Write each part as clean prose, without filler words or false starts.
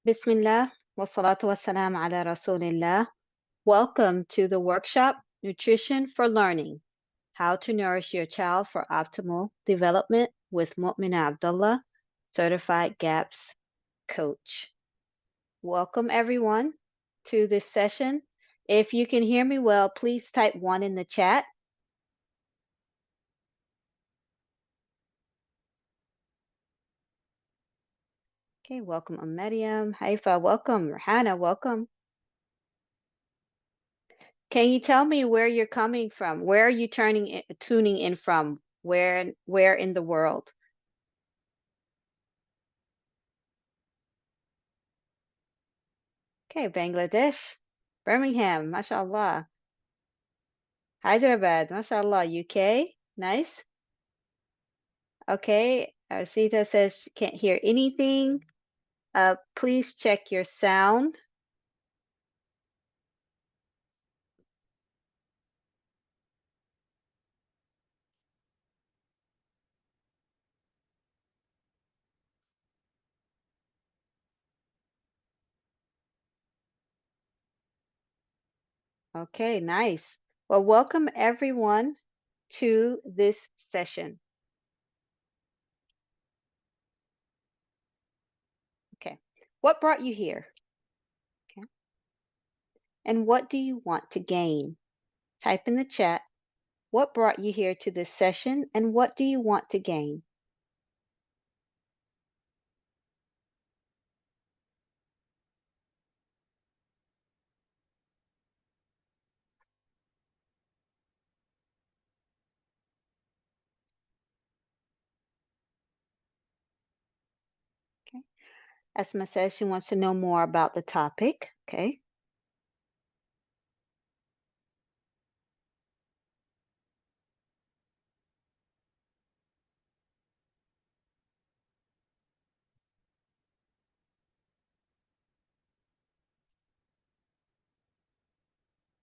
Bismillah, wassalatu wassalam ala Rasulillah. Welcome to the workshop, Nutrition for Learning, How to Nourish Your Child for Optimal Development with Mu'mina Abdullah, Certified GAPS Coach. Welcome everyone to this session. If you can hear me well, please type 1 in the chat. Okay, welcome Maryam, Haifa, welcome, Rahana, welcome. Can you tell me where you're coming from? Where are you tuning in from? Where in the world? Okay, Bangladesh, Birmingham, mashallah. Hyderabad, mashallah. UK, nice. Okay, Arcita says can't hear anything. Please check your sound. Okay, nice. Well, welcome everyone to this session. Okay, what brought you here? Okay, and what do you want to gain? Type in the chat. What brought you here to this session and what do you want to gain? Okay. Esma says she wants to know more about the topic. Okay.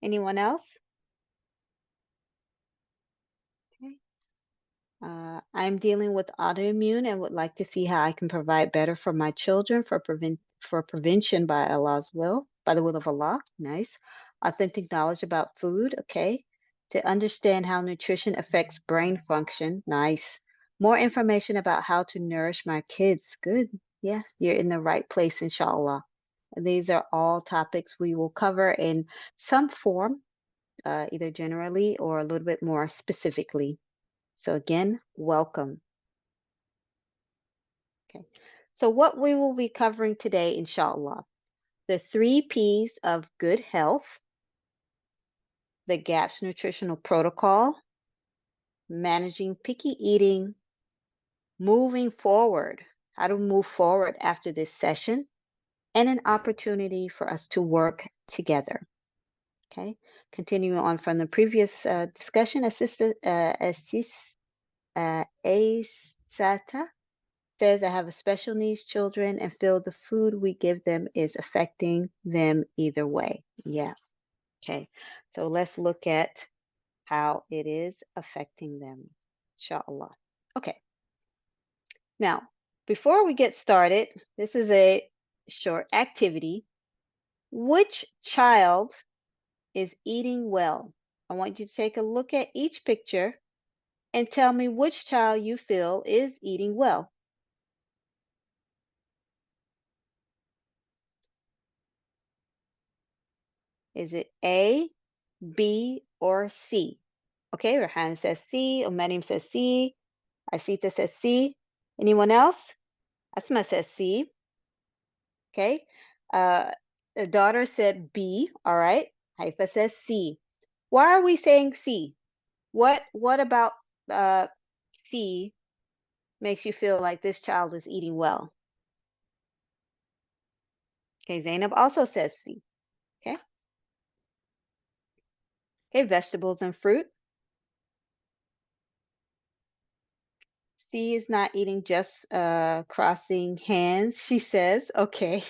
Anyone else? Okay. I'm dealing with autoimmune and would like to see how I can provide better for my children for prevention by Allah's will, by the will of Allah. Nice. Authentic knowledge about food. Okay. To understand how nutrition affects brain function. Nice. More information about how to nourish my kids. Good. Yeah, you're in the right place, inshallah. These are all topics we will cover in some form, either generally or a little bit more specifically. So again, welcome. Okay. So what we will be covering today, inshallah, the 3 Ps of good health, the GAPS nutritional protocol, managing picky eating, moving forward, how to move forward after this session, and an opportunity for us to work together. Okay. Continuing on from the previous discussion, Asata says, I have a special needs children and feel the food we give them is affecting them either way. Yeah. Okay. So let's look at how it is affecting them. Inshallah. Okay. Now, before we get started, this is a short activity. Which child is eating well? I want you to take a look at each picture and tell me which child you feel is eating well. Is it A, B, or C? Okay, Rahan says C, Omanim says C, Asita says C. Anyone else? Asma says C. Okay. Uh, the daughter said B. All right. Haifa says C. Why are we saying C? What about C makes you feel like this child is eating well? Okay, Zainab also says C. Okay. Okay, vegetables and fruit. C is not eating just crossing hands, she says. Okay.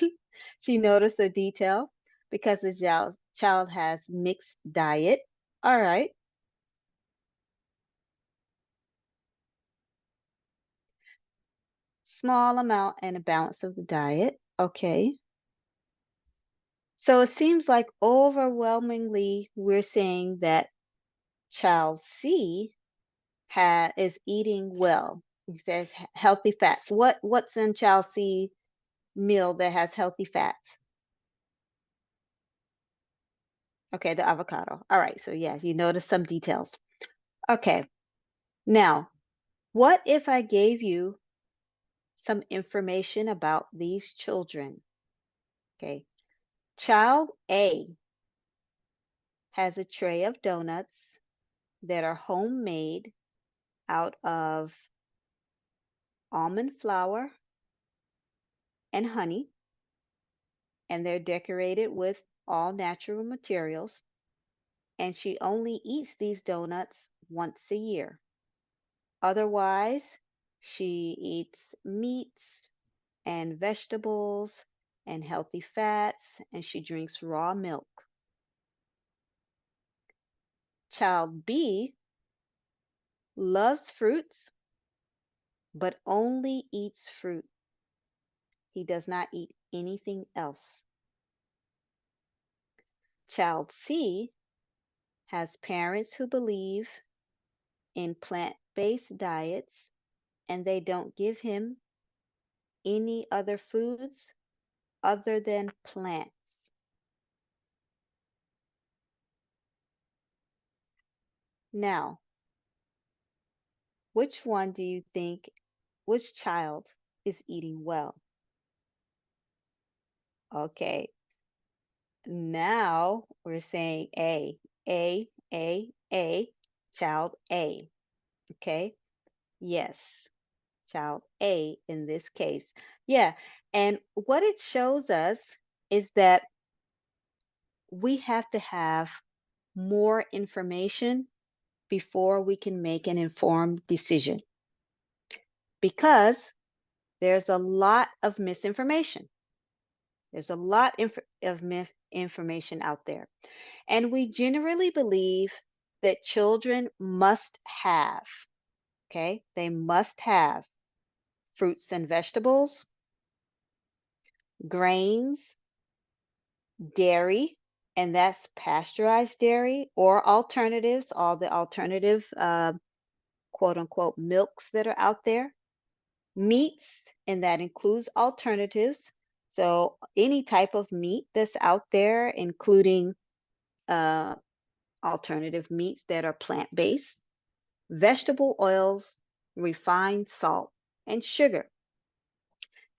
She noticed the detail because the child has mixed diet. All right. Small amount and a balance of the diet. Okay. So it seems like overwhelmingly we're saying that child C is eating well. It says healthy fats. What's in child C meal that has healthy fats? Okay, the avocado. All right, so yes, you notice some details. Okay, now what if I gave you some information about these children? Okay, child A has a tray of donuts that are homemade out of almond flour and honey, and they're decorated with all natural materials. And she only eats these donuts once a year. Otherwise, she eats meats and vegetables and healthy fats, and she drinks raw milk. Child B loves fruits, but only eats fruit. He does not eat anything else. Child C has parents who believe in plant-based diets, and they don't give him any other foods other than plants. Now, which one do you think, which child is eating well? Okay, now we're saying A, child A. Okay, yes, child A in this case. Yeah, and what it shows us is that we have to have more information before we can make an informed decision because there's a lot of misinformation. There's a lot of information out there. And we generally believe that children must have, okay, they must have fruits and vegetables, grains, dairy, and that's pasteurized dairy or alternatives, all the alternative quote unquote milks that are out there, meats, and that includes alternatives. So any type of meat that's out there, including uh, alternative meats that are plant-based, vegetable oils, refined salt, and sugar.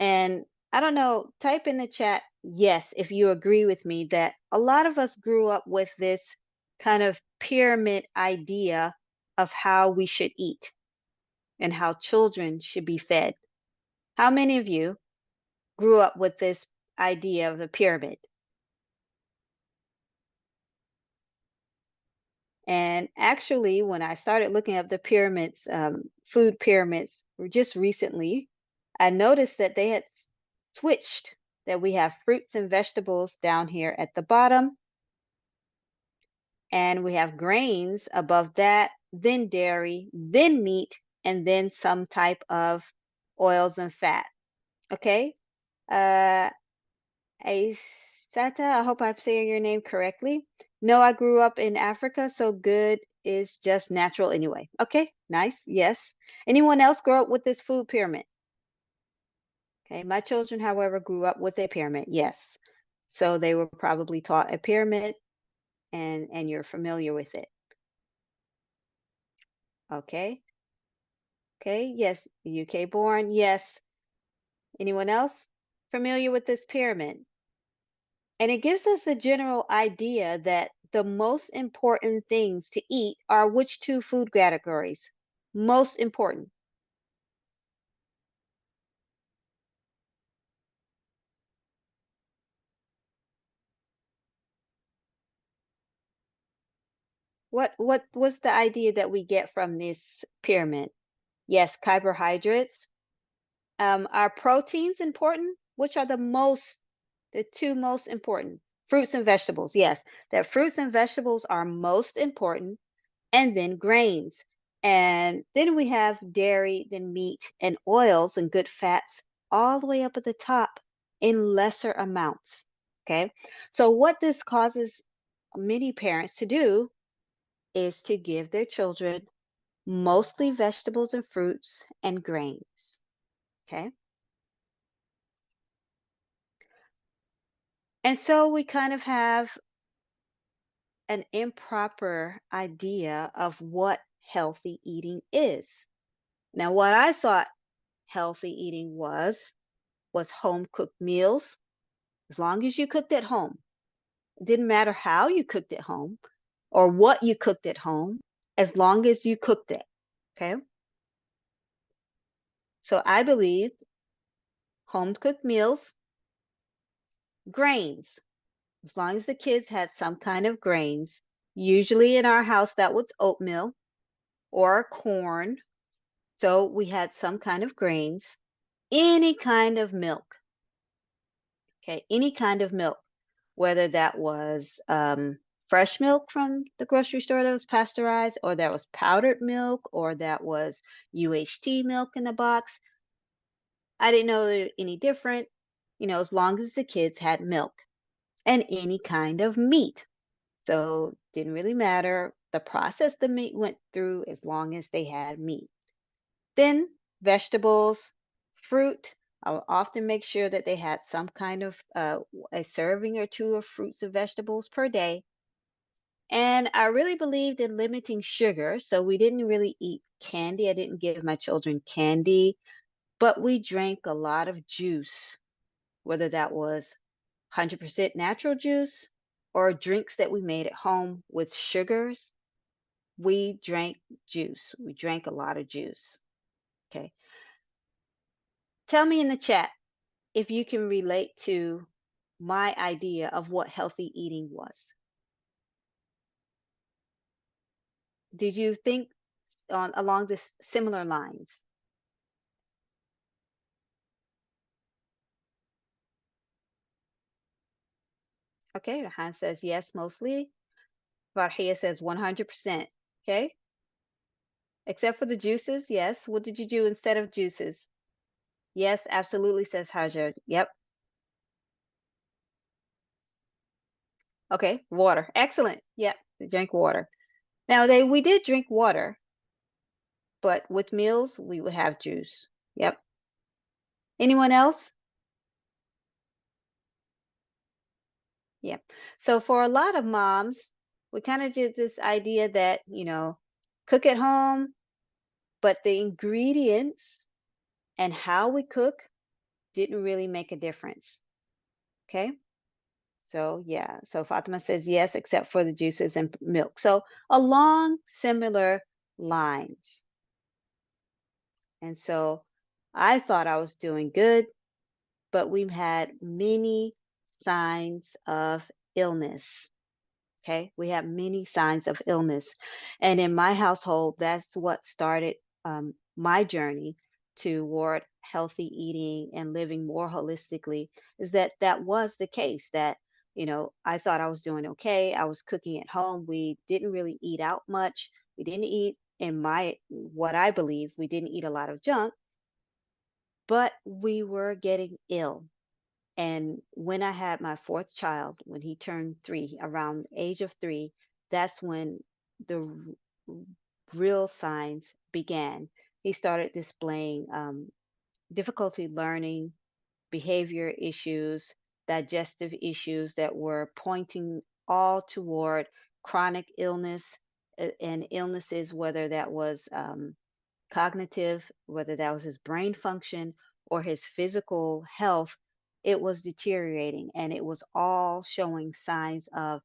And I don't know, type in the chat yes if you agree with me that a lot of us grew up with this kind of pyramid idea of how we should eat and how children should be fed. How many of you grew up with this idea of the pyramid? And actually, when I started looking up the pyramids, food pyramids, just recently, I noticed that they had switched, that we have fruits and vegetables down here at the bottom, and we have grains above that, then dairy, then meat, and then some type of oils and fat. Okay? Uh, Aisata, I hope I'm saying your name correctly. No, I grew up in Africa, so good is just natural anyway. Okay, nice. Yes. Anyone else grow up with this food pyramid? Okay, my children, however, grew up with a pyramid. Yes. So they were probably taught a pyramid and you're familiar with it. Okay. Okay. Yes. UK born. Yes. Anyone else familiar with this pyramid? And it gives us a general idea that the most important things to eat are which two food categories? Most important. What was the idea that we get from this pyramid? Yes, carbohydrates. Are proteins important? Which are the two most important? Fruits and vegetables. Yes, that fruits and vegetables are most important, and then grains. And then we have dairy, then meat and oils and good fats all the way up at the top in lesser amounts. Okay. So what this causes many parents to do is to give their children mostly vegetables and fruits and grains. Okay. And so we kind of have an improper idea of what healthy eating is. Now, what I thought healthy eating was home cooked meals, as long as you cooked at home. It didn't matter how you cooked at home or what you cooked at home, as long as you cooked it. Okay. So I believe home cooked meals, grains, as long as the kids had some kind of grains. Usually in our house, that was oatmeal or corn. So we had some kind of grains, any kind of milk. Okay. Any kind of milk, whether that was fresh milk from the grocery store that was pasteurized, or that was powdered milk, or that was UHT milk in a box. I didn't know any different, as long as the kids had milk and any kind of meat. So didn't really matter the process the meat went through as long as they had meat. Then vegetables, fruit. I'll often make sure that they had some kind of a serving or two of fruits and vegetables per day. And I really believed in limiting sugar, so we didn't really eat candy. I didn't give my children candy, but we drank a lot of juice, whether that was 100% natural juice or drinks that we made at home with sugars. We drank juice. We drank a lot of juice. Okay. Tell me in the chat if you can relate to my idea of what healthy eating was. Did you think on along this similar lines? Okay, Rahan says yes, mostly. Farhia says 100%. Okay, except for the juices. Yes. What did you do instead of juices? Yes, absolutely, says Hajar. Yep. Okay, water. Excellent. Yep, they drank water. Now we did drink water, but with meals we would have juice. Yep. Anyone else? Yep. So for a lot of moms, we kind of did this idea that, cook at home, but the ingredients and how we cook didn't really make a difference. Okay. So yeah. So Fatima says yes, except for the juices and milk. So along similar lines. And so I thought I was doing good, but we've had many signs of illness. Okay. We have many signs of illness. And in my household, that's what started my journey toward healthy eating and living more holistically, is that was the case that, I thought I was doing okay. I was cooking at home. We didn't really eat out much. We didn't eat, what I believe, we didn't eat a lot of junk, but we were getting ill. And when I had my fourth child, when he turned 3, around the age of 3, that's when the real signs began. He started displaying difficulty learning, behavior issues, digestive issues that were pointing all toward chronic illness and illnesses, whether that was cognitive, whether that was his brain function or his physical health. It was deteriorating and it was all showing signs of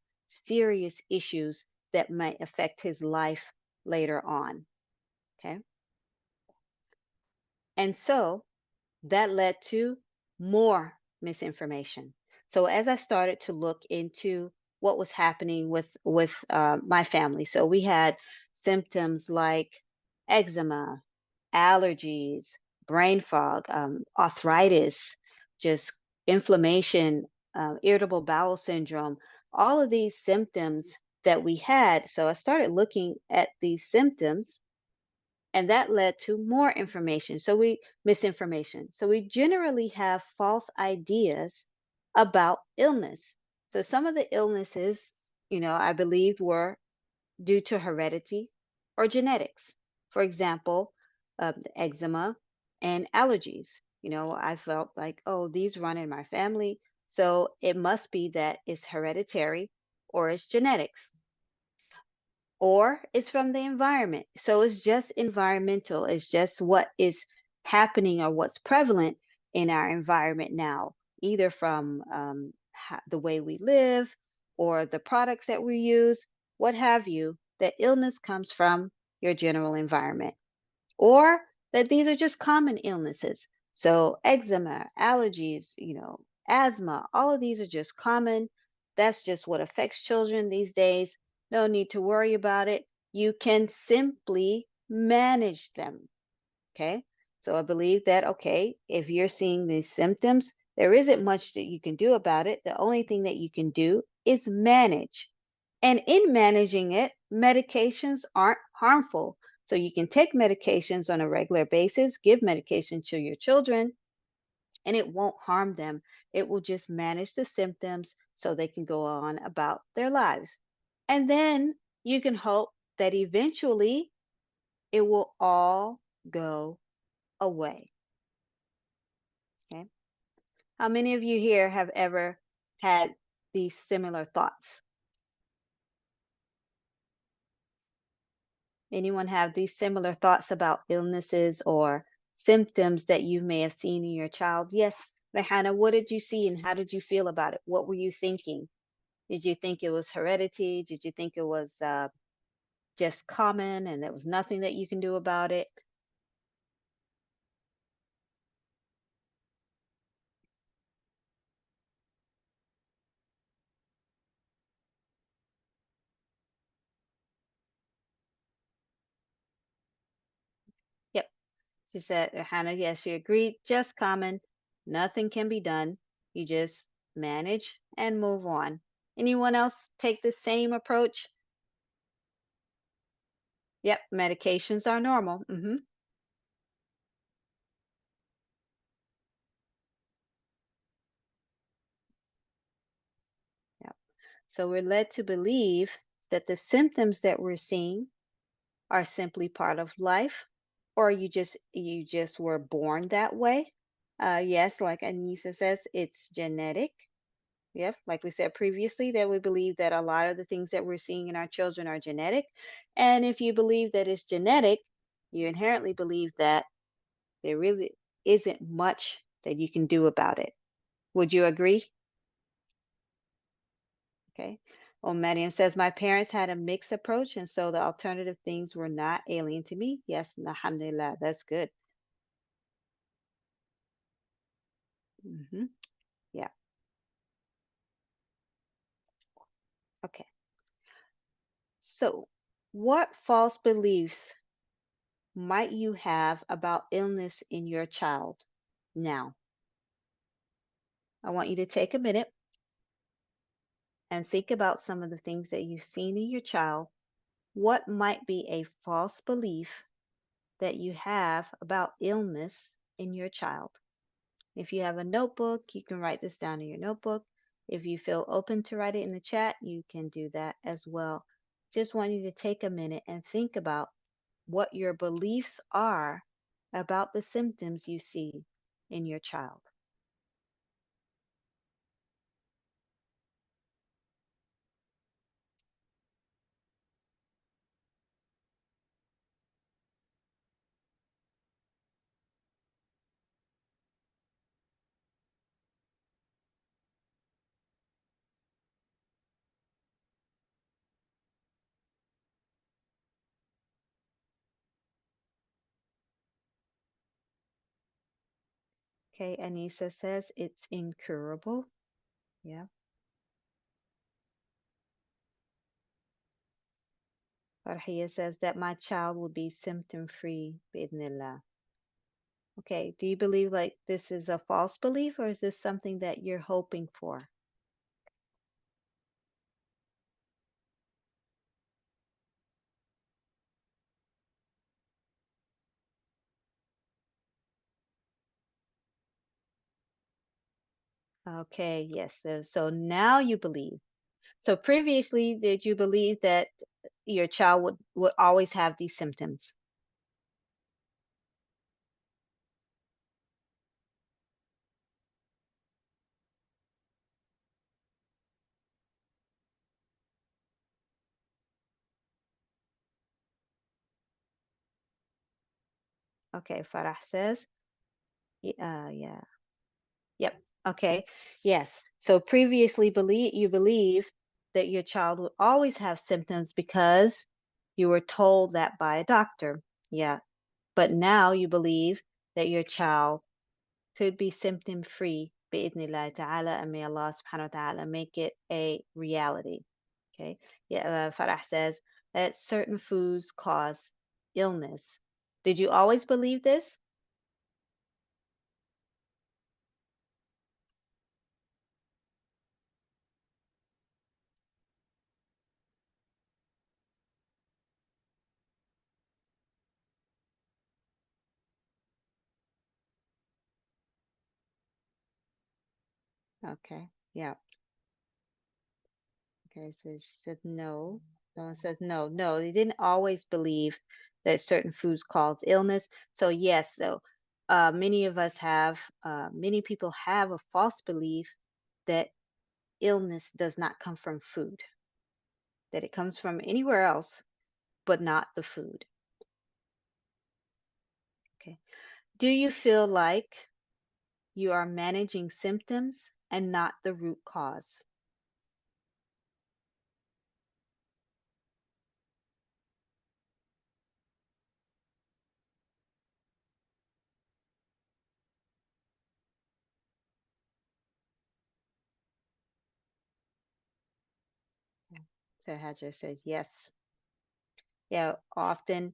serious issues that might affect his life later on. Okay. And so that led to more misinformation. So as I started to look into what was happening with my family, so we had symptoms like eczema, allergies, brain fog, arthritis, just inflammation, irritable bowel syndrome, all of these symptoms that we had. So I started looking at these symptoms and that led to more information. So we misinformation. So we generally have false ideas about illness. So some of the illnesses, I believe were due to heredity or genetics. For example, the eczema and allergies. I felt like, oh, these run in my family, so it must be that it's hereditary or it's genetics or it's from the environment. So it's just environmental. It's just what is happening or what's prevalent in our environment now, either from the way we live or the products that we use, what have you, that illness comes from your general environment or that these are just common illnesses. So, eczema, allergies, asthma, all of these are just common. That's just what affects children these days. No need to worry about it. You can simply manage them. Okay. So, I believe that, okay, if you're seeing these symptoms, there isn't much that you can do about it. The only thing that you can do is manage. And in managing it, medications aren't harmful. So you can take medications on a regular basis, give medication to your children, and it won't harm them. It will just manage the symptoms so they can go on about their lives. And then you can hope that eventually it will all go away. Okay. How many of you here have ever had these similar thoughts? Anyone have these similar thoughts about illnesses or symptoms that you may have seen in your child? Yes, Rehana, what did you see and how did you feel about it? What were you thinking? Did you think it was heredity? Did you think it was just common and there was nothing that you can do about it? Yep, she said, Rehana, yes, she agreed. Just common. Nothing can be done. You just manage and move on. Anyone else take the same approach? Yep, medications are normal. Yep. So we're led to believe that the symptoms that we're seeing are simply part of life, or you just were born that way. Yes, like Anissa says, it's genetic. Yep, like we said previously, that we believe that a lot of the things that we're seeing in our children are genetic. And if you believe that it's genetic, you inherently believe that there really isn't much that you can do about it. Would you agree? Okay. Well, Mariam says, my parents had a mixed approach, and so the alternative things were not alien to me. Yes, alhamdulillah, that's good. Yeah, okay. So, what false beliefs might you have about illness in your child now? I want you to take a minute and think about some of the things that you've seen in your child. What might be a false belief that you have about illness in your child? If you have a notebook, you can write this down in your notebook. If you feel open to write it in the chat, you can do that as well. Just want you to take a minute and think about what your beliefs are about the symptoms you see in your child. Okay, Anissa says it's incurable. Yeah. Farhia says that my child will be symptom free, bi'idhnillah. Okay, do you believe like this is a false belief or is this something that you're hoping for? Okay, yes. So now you believe. So previously, did you believe that your child would always have these symptoms? Okay, Farah says, yeah, yep. Okay, yes. So previously, you believed that your child would always have symptoms because you were told that by a doctor. Yeah, but now you believe that your child could be symptom free بإذن ta'ala, and may Allah subhanahu wa ta'ala make it a reality. Okay. Yeah, Farah says that certain foods cause illness. Did you always believe this? Okay. Yeah. Okay. So she said no. Someone says no. No, they didn't always believe that certain foods cause illness. So yes, so many of us have, many people have a false belief that illness does not come from food, that it comes from anywhere else, but not the food. Okay. Do you feel like you are managing symptoms and not the root cause? Yeah. So Hajar says yes. Yeah, often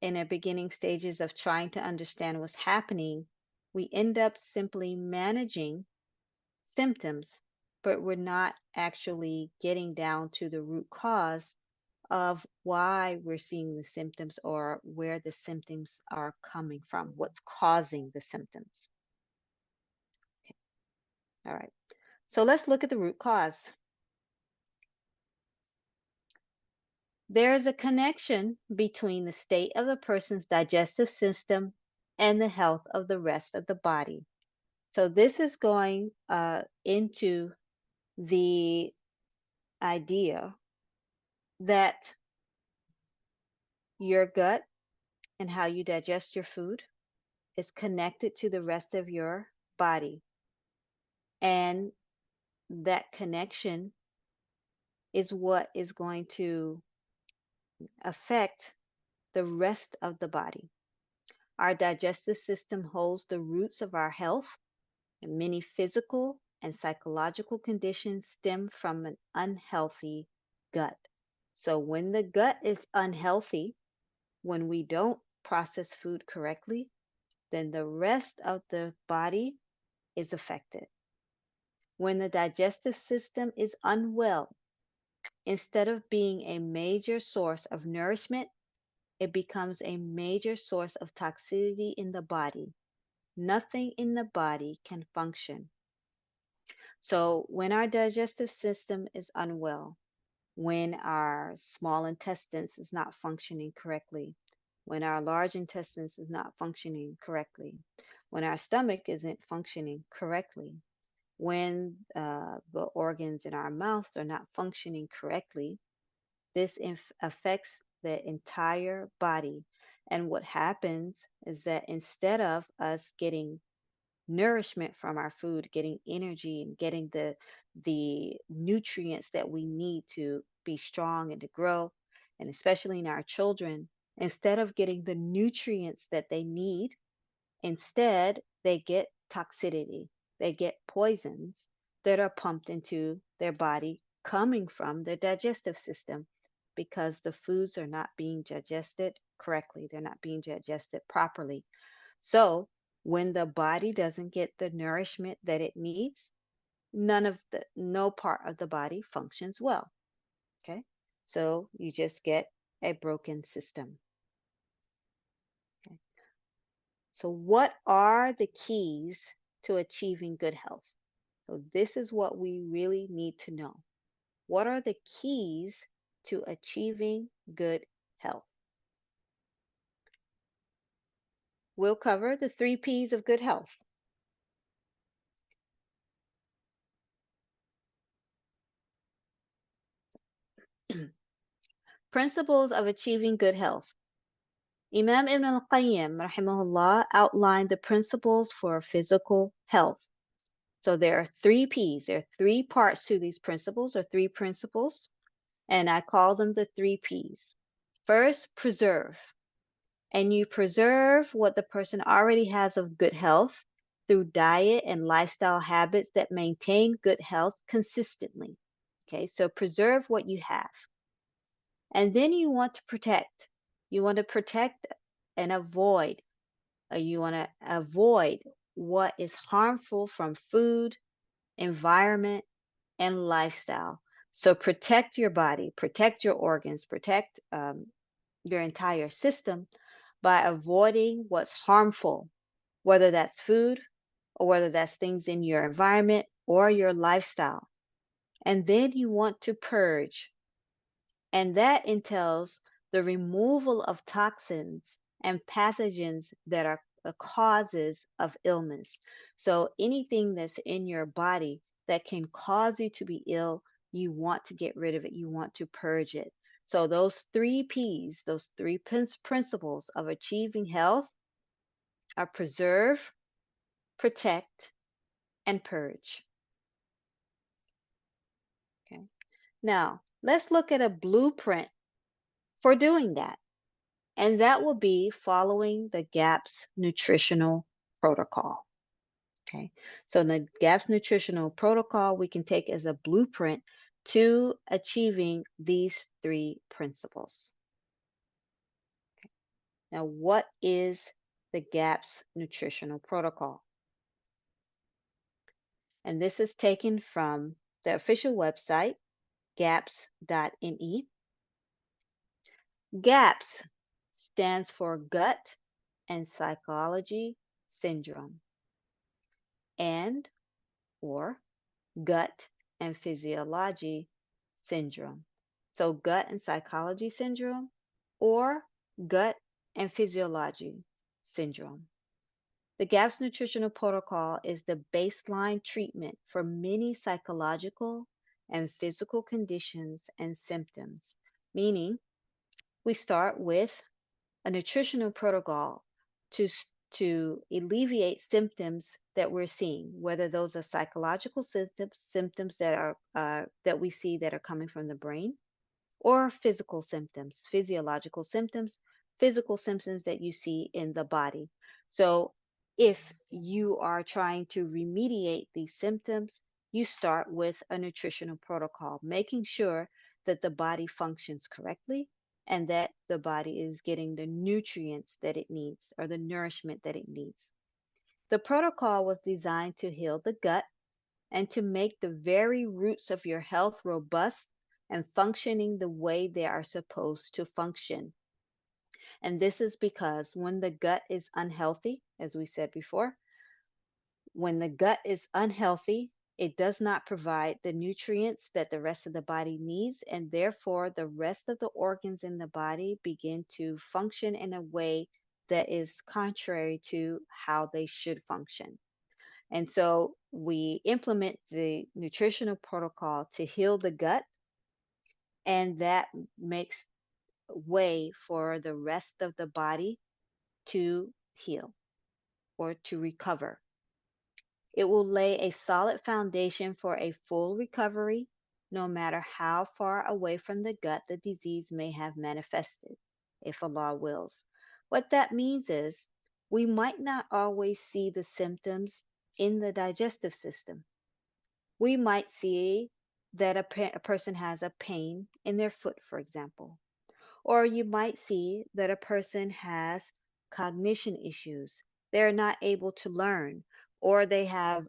in the beginning stages of trying to understand what's happening, we end up simply managing symptoms, but we're not actually getting down to the root cause of why we're seeing the symptoms or where the symptoms are coming from, what's causing the symptoms. Okay. All right. So let's look at the root cause. There is a connection between the state of the person's digestive system and the health of the rest of the body. So this is going into the idea that your gut and how you digest your food is connected to the rest of your body. And that connection is what is going to affect the rest of the body. Our digestive system holds the roots of our health, and many physical and psychological conditions stem from an unhealthy gut. So, when the gut is unhealthy, when we don't process food correctly, then the rest of the body is affected. When the digestive system is unwell, instead of being a major source of nourishment, it becomes a major source of toxicity in the body. Nothing in the body can function. So, when our digestive system is unwell, when our small intestines is not functioning correctly, when our large intestines is not functioning correctly, when our stomach isn't functioning correctly, when the organs in our mouth are not functioning correctly, this affects the entire body. And what happens is that instead of us getting nourishment from our food, getting energy and getting the nutrients that we need to be strong and to grow, and especially in our children, instead of getting the nutrients that they need, instead they get toxicity. They get poisons that are pumped into their body coming from their digestive system because the foods are not being digested correctly. They're not being digested properly. So, when the body doesn't get the nourishment that it needs, no part of the body functions well. Okay. So, you just get a broken system. Okay. So, what are the keys to achieving good health? So this is what we really need to know. What are the keys to achieving good health? We'll cover the 3 P's of good health. Principles of achieving good health. Imam Ibn al-Qayyim rahimahullah outlined the principles for physical health. So there are 3 P's. There are 3 parts to these principles, or 3 principles, and I call them the 3 P's. First, preserve. And you preserve what the person already has of good health through diet and lifestyle habits that maintain good health consistently. Okay, so preserve what you have. And then you want to protect. You want to protect and avoid. You want to avoid what is harmful from food, environment, and lifestyle. So protect your body, protect your organs, protect your entire system by avoiding what's harmful, whether that's food or whether that's things in your environment or your lifestyle. And then you want to purge, and that entails the removal of toxins and pathogens that are causes of illness. So anything that's in your body that can cause you to be ill, you want to get rid of it. You want to purge it. So those 3 P's, those principles of achieving health are preserve, protect, and purge. Okay. Now, let's look at a blueprint for doing that. And that will be following the GAPS nutritional protocol. Okay. So the GAPS nutritional protocol we can take as a blueprint to achieving these 3 principles. Okay. Now, what is the GAPS nutritional protocol? And this is taken from the official website, gaps.me. GAPS stands for Gut and Psychology Syndrome, and or Gut and Physiology Syndrome. So Gut and Psychology Syndrome or Gut and Physiology Syndrome. The GAPS nutritional protocol is the baseline treatment for many psychological and physical conditions and symptoms, meaning we start with a nutritional protocol to to alleviate symptoms that we're seeing, whether those are psychological symptoms that are that we see that are coming from the brain, or physical symptoms, physiological symptoms, physical symptoms that you see in the body. So if you are trying to remediate these symptoms, you start with a nutritional protocol, making sure that the body functions correctly and that the body is getting the nutrients that it needs or the nourishment that it needs. The protocol was designed to heal the gut and to make the very roots of your health robust and functioning the way they are supposed to function. And this is because when the gut is unhealthy, as we said before, when the gut is unhealthy, it does not provide the nutrients that the rest of the body needs, and therefore the rest of the organs in the body begin to function in a way that is contrary to how they should function. And so we implement the nutritional protocol to heal the gut, and that makes way for the rest of the body to heal or to recover. It will lay a solid foundation for a full recovery, no matter how far away from the gut the disease may have manifested, if Allah wills. What that means is we might not always see the symptoms in the digestive system. We might see that a person has a pain in their foot, for example. Or you might see that a person has cognition issues. They're not able to learn, or they have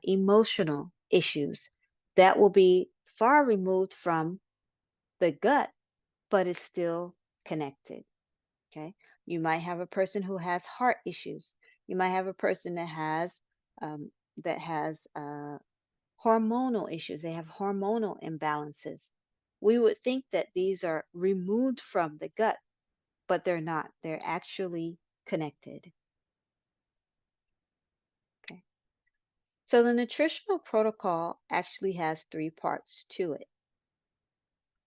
emotional issues that will be far removed from the gut, but it's still connected. Okay, you might have a person who has heart issues. You might have a person that has that has hormonal issues. They have hormonal imbalances. We would think that these are removed from the gut, but they're not. They're actually connected. Okay. So the nutritional protocol actually has three parts to it.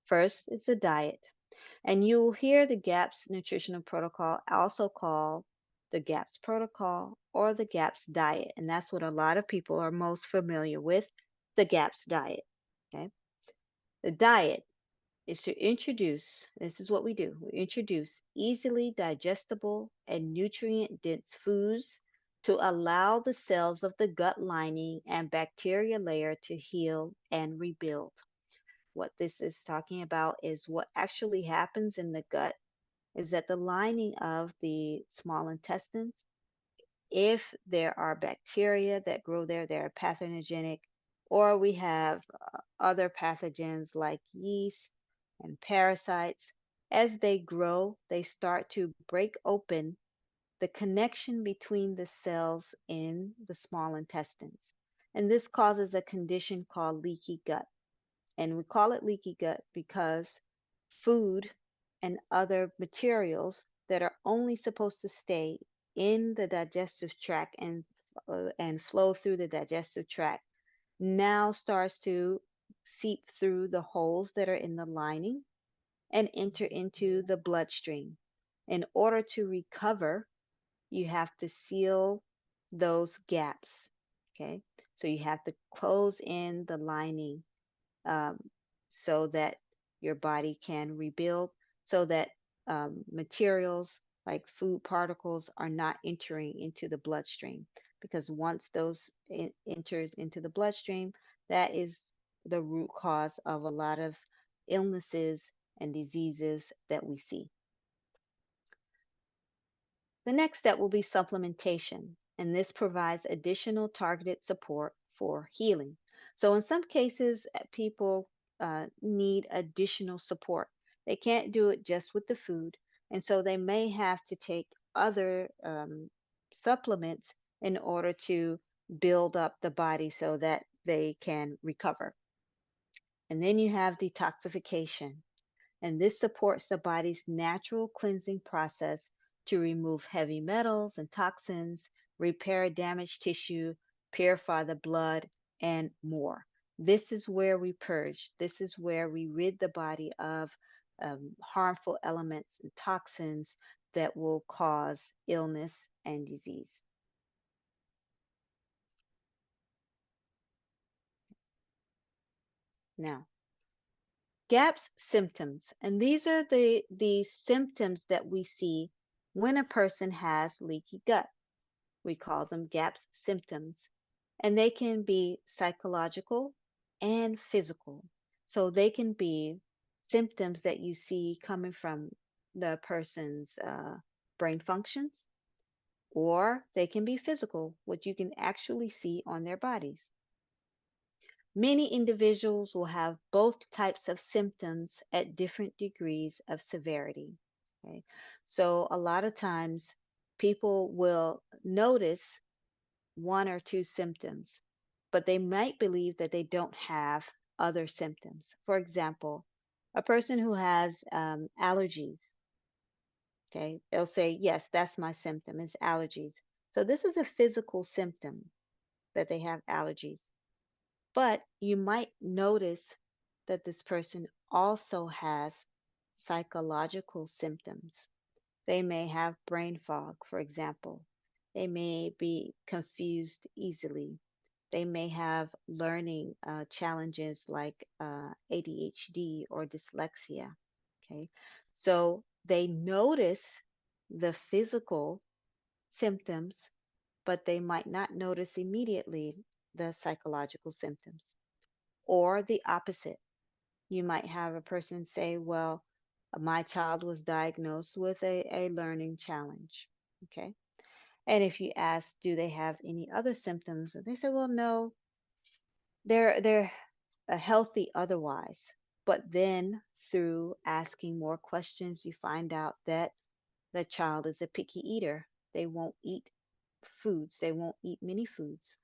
First is the diet. And you'll hear the GAPS nutritional protocol also called the GAPS protocol or the GAPS diet. And that's what a lot of people are most familiar with, the GAPS diet. Okay. The diet is to introduce, this is what we introduce easily digestible and nutrient dense foods to allow the cells of the gut lining and bacteria layer to heal and rebuild. What this is talking about is what actually happens in the gut is that the lining of the small intestines, if there are bacteria that grow there, they're pathogenic, or we have other pathogens like yeast and parasites, as they grow, they start to break open the connection between the cells in the small intestines. And this causes a condition called leaky gut. And we call it leaky gut because food and other materials that are only supposed to stay in the digestive tract and flow through the digestive tract now starts to seep through the holes that are in the lining and enter into the bloodstream. In order to recover, you have to seal those gaps. Okay, so you have to close in the lining um, so that your body can rebuild, so that materials like food particles are not entering into the bloodstream. Because once those enters into the bloodstream, that is the root cause of a lot of illnesses and diseases that we see. The next step will be supplementation, and this provides additional targeted support for healing. So, in some cases, people need additional support. They can't do it just with the food, and so they may have to take other supplements in order to build up the body so that they can recover. And then you have detoxification, and this supports the body's natural cleansing process to remove heavy metals and toxins, repair damaged tissue, purify the blood, and more. This is where we purge. This is where we rid the body of harmful elements and toxins that will cause illness and disease. Now, GAPS symptoms, and these are the symptoms that we see when a person has leaky gut. We call them GAPS symptoms, and they can be psychological and physical. So they can be symptoms that you see coming from the person's brain functions, or they can be physical, what you can actually see on their bodies. Many individuals will have both types of symptoms at different degrees of severity. Okay? So, a lot of times people will notice one or two symptoms, but they might believe that they don't have other symptoms. For example, a person who has allergies, okay, they'll say, yes, that's my symptom, is allergies. So, this is a physical symptom that they have allergies. But you might notice that this person also has psychological symptoms. They may have brain fog, for example. They may be confused easily. They may have learning challenges like ADHD or dyslexia. Okay. So they notice the physical symptoms, but they might not notice immediately the psychological symptoms. Or the opposite. You might have a person say, well, my child was diagnosed with a learning challenge. Okay. And if you ask, do they have any other symptoms? They say, well, no, they're healthy otherwise. But then through asking more questions, you find out that the child is a picky eater. They won't eat foods. They won't eat many foods.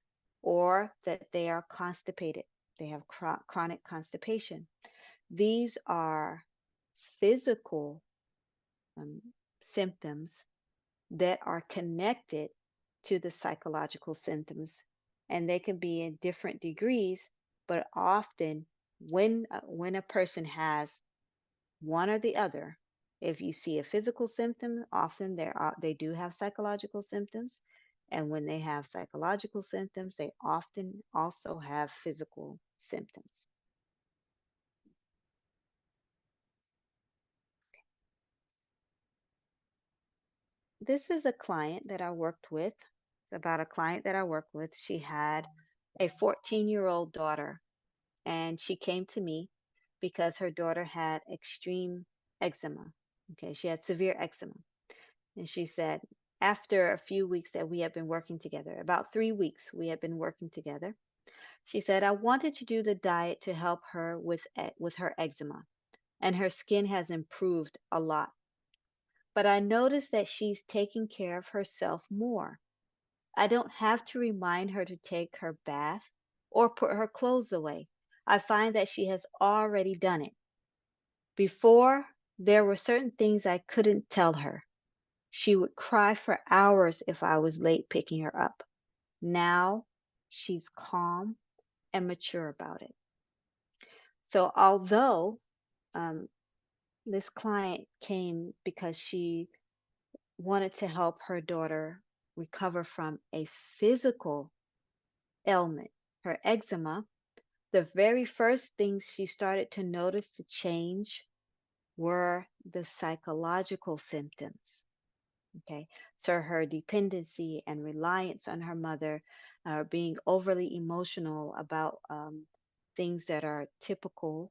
or that they are constipated. They have chronic constipation. These are physical um, symptoms that are connected to the psychological symptoms, and they can be in different degrees, but often when a person has one or the other, if you see a physical symptom, often they do have psychological symptoms, and when they have psychological symptoms, they often also have physical symptoms. This is a client that I worked with. It's about a client that I worked with. She had a 14-year-old daughter, and she came to me because her daughter had extreme eczema. Okay, she had severe eczema. And she said, after a few weeks that we had been working together, about 3 weeks we had been working together, she said, I wanted to do the diet to help her with her eczema, and her skin has improved a lot. But I noticed that she's taking care of herself more. I don't have to remind her to take her bath or put her clothes away. I find that she has already done it. Before, there were certain things I couldn't tell her. She would cry for hours if I was late picking her up. Now, she's calm and mature about it. So, although um, this client came because she wanted to help her daughter recover from a physical ailment, her eczema, the very first things she started to notice the change were the psychological symptoms. Okay, so her dependency and reliance on her mother, being overly emotional about things that are typical,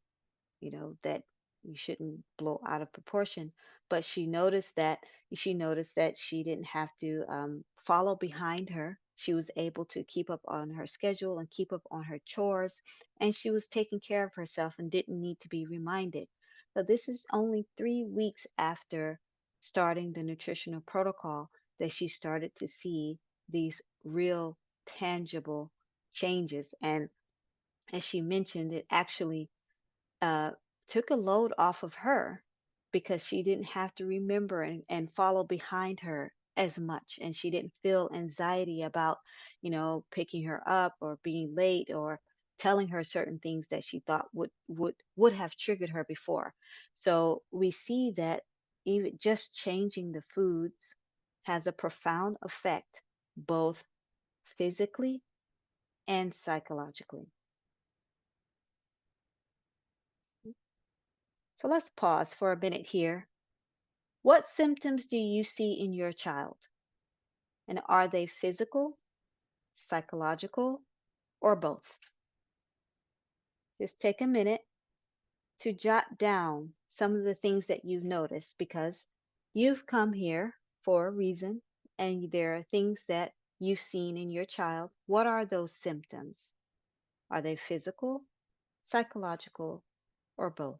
that you shouldn't blow out of proportion. But she noticed that she didn't have to follow behind her. She was able to keep up on her schedule and keep up on her chores, and she was taking care of herself and didn't need to be reminded. So this is only 3 weeks after starting the nutritional protocol that she started to see these real tangible changes. And as she mentioned, it actually uh, took a load off of her because she didn't have to remember and follow behind her as much. And she didn't feel anxiety about, picking her up or being late or telling her certain things that she thought would have triggered her before. So we see that even just changing the foods has a profound effect both physically and psychologically. So let's pause for a minute here. What symptoms do you see in your child? And are they physical, psychological, or both? Just take a minute to jot down some of the things that you've noticed because you've come here for a reason and there are things that you've seen in your child. What are those symptoms? Are they physical, psychological, or both?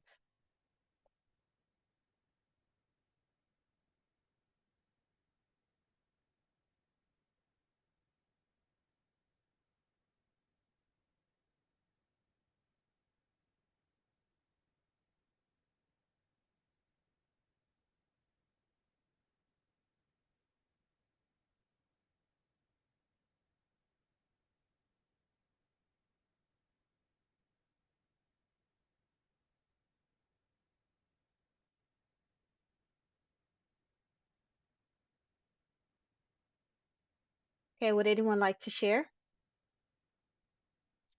Okay, would anyone like to share?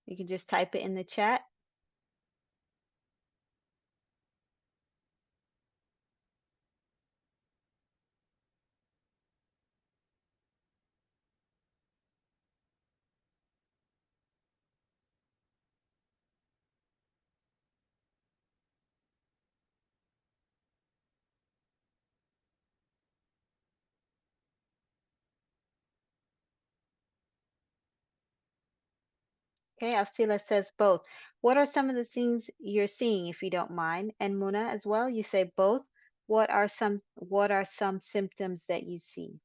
You can just type it in the chat. Okay, Afsila says both. What are some of the things you're seeing, if you don't mind? And Muna as well, you say both. What are some symptoms that you see?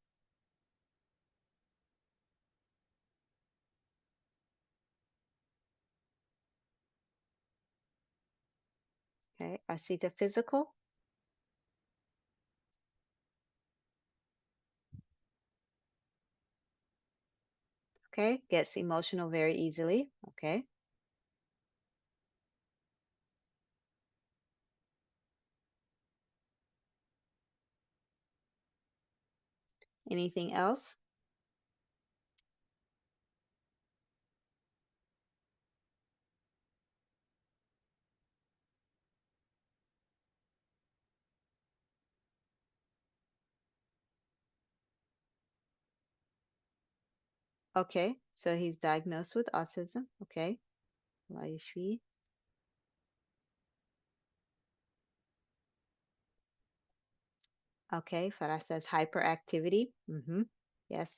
Okay, I see the physical. Okay, gets emotional very easily. Okay, anything else? Okay, so he's diagnosed with autism. Okay, Laishvi. Okay, Farah says hyperactivity. Yes,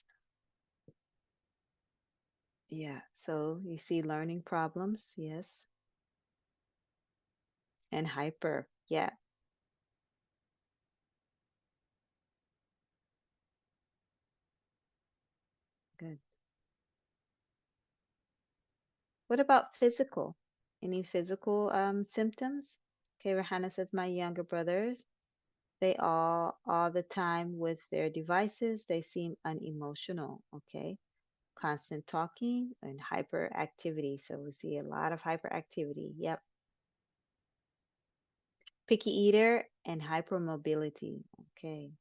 yeah. So you see learning problems. Yes, and hyper. Yeah, good. What about physical? Any physical symptoms? Okay, Rahana says my younger brothers, they all the time with their devices, they seem unemotional. Okay. Constant talking and hyperactivity. So we see a lot of hyperactivity. Yep. Picky eater and hypermobility. Okay.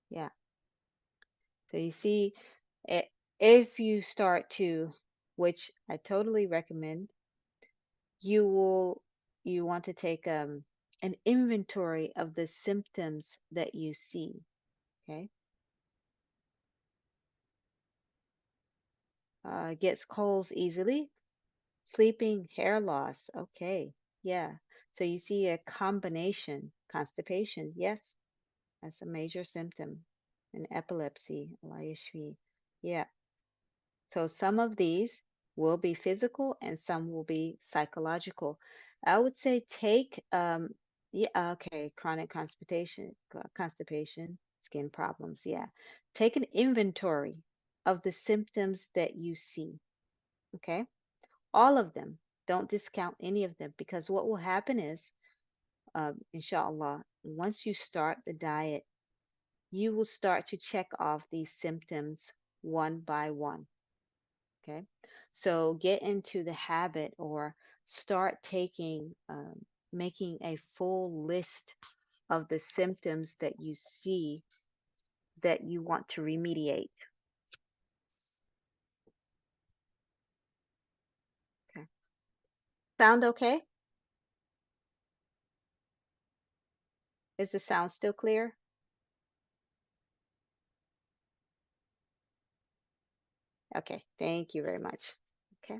Yeah. So you see, i- if you start to, which I totally recommend, you will you want to take an inventory of the symptoms that you see. Okay. Gets colds easily, sleeping, hair loss. Okay. Yeah. So you see a combination, constipation. Yes, that's a major symptom. And epilepsy, Layashvi. Yeah. So some of these will be physical and some will be psychological. I would say take yeah, okay, chronic constipation, skin problems. Yeah. Take an inventory of the symptoms that you see. Okay? All of them. Don't discount any of them because what will happen is, inshallah, once you start the diet, you will start to check off these symptoms one by one. Okay. So get into the habit or start making a full list of the symptoms that you see that you want to remediate. Okay. Sound okay? Is the sound still clear? Okay. Thank you very much. Okay.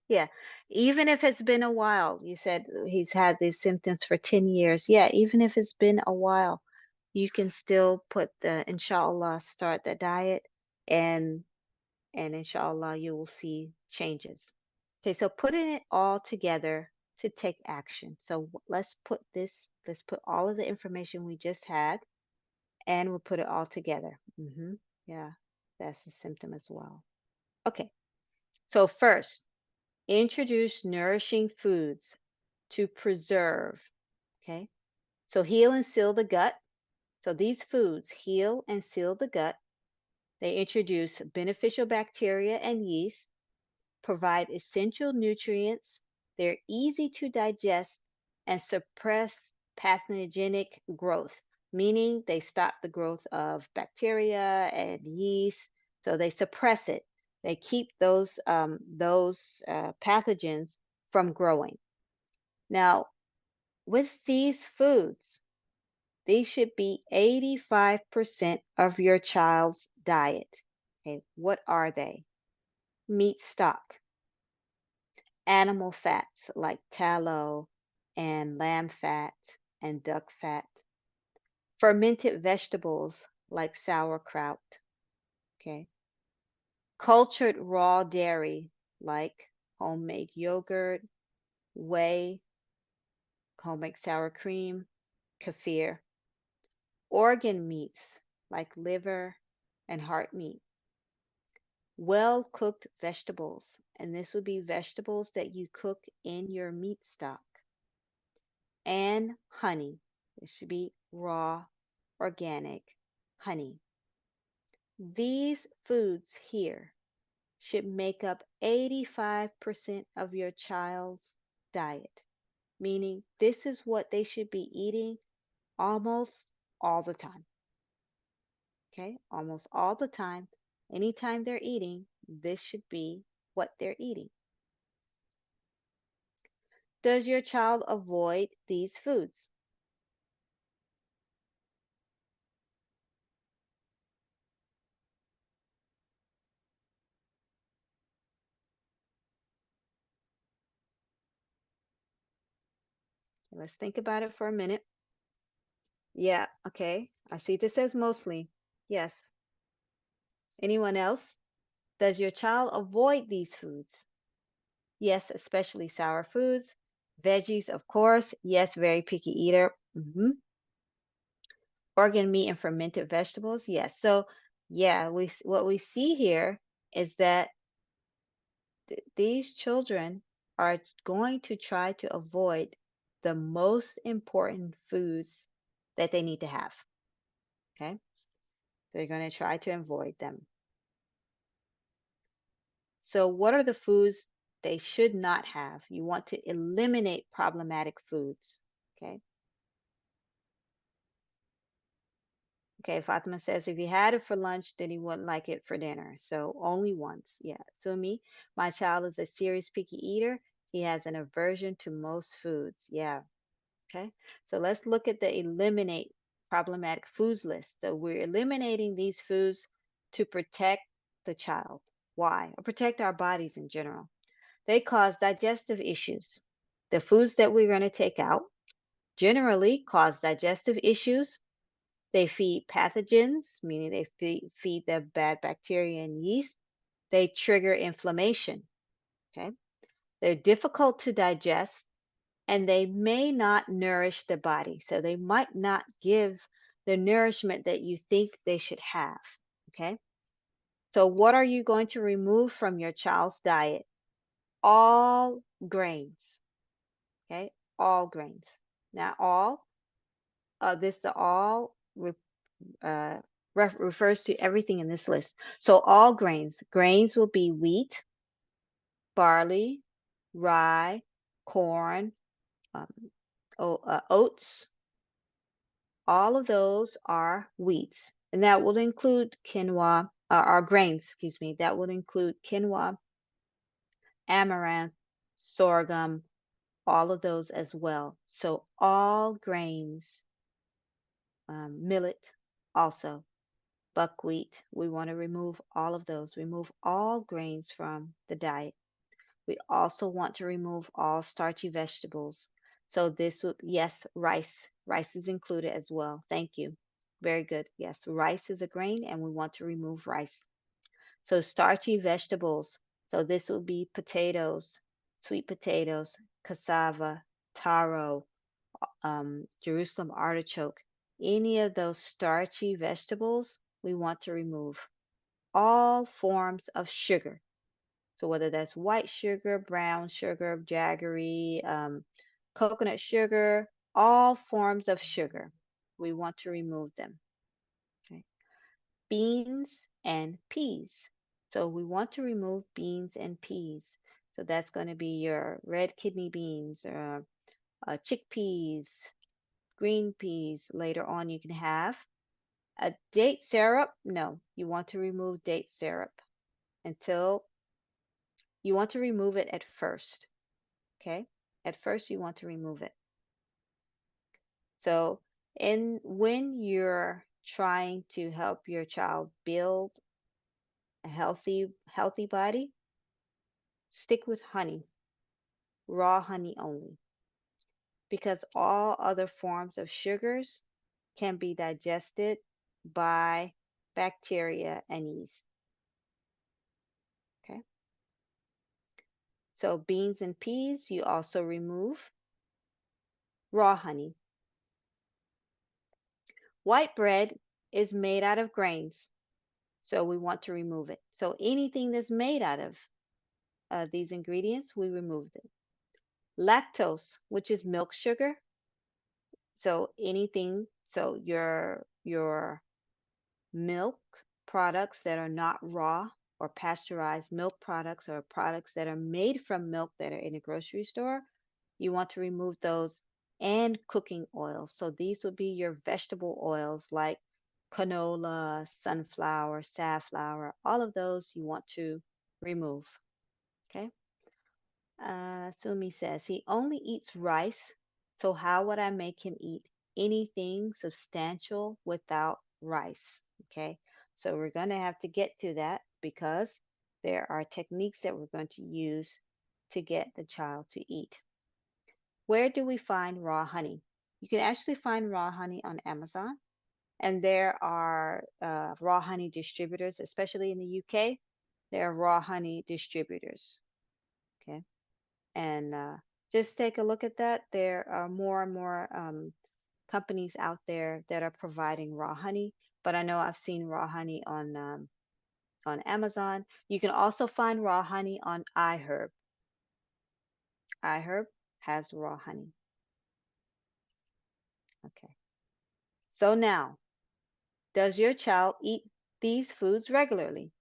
Yeah. Even if it's been a while, you said he's had these symptoms for 10 years. Yeah. Even if it's been a while, you can still put inshallah, start the diet and inshallah you will see changes. Okay, so putting it all together to take action. So let's put all of the information we just had and we'll put it all together. Yeah, that's a symptom as well. Okay, so first, introduce nourishing foods to preserve. Okay, so heal and seal the gut. So these foods heal and seal the gut. They introduce beneficial bacteria and yeast provide essential nutrients, they're easy to digest, and suppress pathogenic growth, meaning they stop the growth of bacteria and yeast. So they suppress it. They keep those pathogens from growing. Now, with these foods, these should be 85% of your child's diet. Okay, what are they? Meat stock, animal fats like tallow and lamb fat and duck fat, fermented vegetables like sauerkraut, okay, cultured raw dairy like homemade yogurt, whey, homemade sour cream, kefir, organ meats like liver and heart meat, well cooked vegetables, and this would be vegetables that you cook in your meat stock, and honey. It should be raw, organic honey. These foods here should make up 85% of your child's diet, meaning this is what they should be eating almost all the time. Okay, almost all the time. Anytime they're eating, this should be what they're eating. Does your child avoid these foods? Let's think about it for a minute. Yeah, okay. I see this as mostly. Yes. Anyone else? Does your child avoid these foods? Yes, especially sour foods. Veggies, of course. Yes, very picky eater. Organ meat and fermented vegetables. Yes. So, yeah, what we see here is that these children are going to try to avoid the most important foods that they need to have. Okay? They're going to try to avoid them. So, what are the foods they should not have? You want to eliminate problematic foods. Okay. Okay, Fatima says if he had it for lunch, then he wouldn't like it for dinner. So only once. Yeah. So me, my child is a serious picky eater. He has an aversion to most foods. Yeah. Okay. So let's look at the eliminate problematic foods list. So we're eliminating these foods to protect the child. Why? Or protect our bodies in general. They cause digestive issues. The foods that we're going to take out generally cause digestive issues. They feed pathogens, meaning they feed the bad bacteria and yeast. They trigger inflammation. Okay. They're difficult to digest and they may not nourish the body. So they might not give the nourishment that you think they should have. Okay. So, what are you going to remove from your child's diet? All grains. Okay. All grains. Now, all, the all uh, refers to everything in this list. So all grains. Grains will be wheat, barley, rye, corn, um, oats. All of those are wheats. And that will include quinoa, or grains, excuse me. That would include quinoa, amaranth, sorghum, all of those as well. So all grains, millet also. Buckwheat. We want to remove all of those. Remove all grains from the diet. We also want to remove all starchy vegetables. So this would, yes, rice. Rice is included as well. Thank you. Very good. Yes, rice is a grain and we want to remove rice. So starchy vegetables. So this would be potatoes, sweet potatoes, cassava, taro, Jerusalem artichoke. Any of those starchy vegetables we want to remove. All forms of sugar. So whether that's white sugar, brown sugar, jaggery, coconut sugar, all forms of sugar, we want to remove them. Okay. Beans and peas. So we want to remove beans and peas. So that's going to be your red kidney beans, or chickpeas, green peas. Later on, you can have a date syrup. No, you want to remove date syrup until you want to remove it at first. Okay. At first, you want to remove it. So, when you're trying to help your child build a healthy body, stick with honey, raw honey only, because all other forms of sugars can be digested by bacteria and yeast. Okay. So beans and peas, you also remove raw honey. White bread is made out of grains, so we want to remove it. So anything that's made out of these ingredients, we removed it. Lactose, which is milk sugar, So anything, so your milk products that are not raw or pasteurized milk products or products that are made from milk that are in a grocery store, you want to remove those and cooking oils. So these would be your vegetable oils like canola, sunflower, safflower, all of those you want to remove. Okay. Sumi says he only eats rice, so how would I make him eat anything substantial without rice? Okay, so we're going to have to get to that because there are techniques that we're going to use to get the child to eat. Where do we find raw honey? You can actually find raw honey on Amazon, and there are raw honey distributors, especially in the UK. There are raw honey distributors. Okay, and just take a look at that. There are more and more companies out there that are providing raw honey, but I know I've seen raw honey on Amazon. You can also find raw honey on iHerb. iHerb has raw honey. Okay. So now, does your child eat these foods regularly?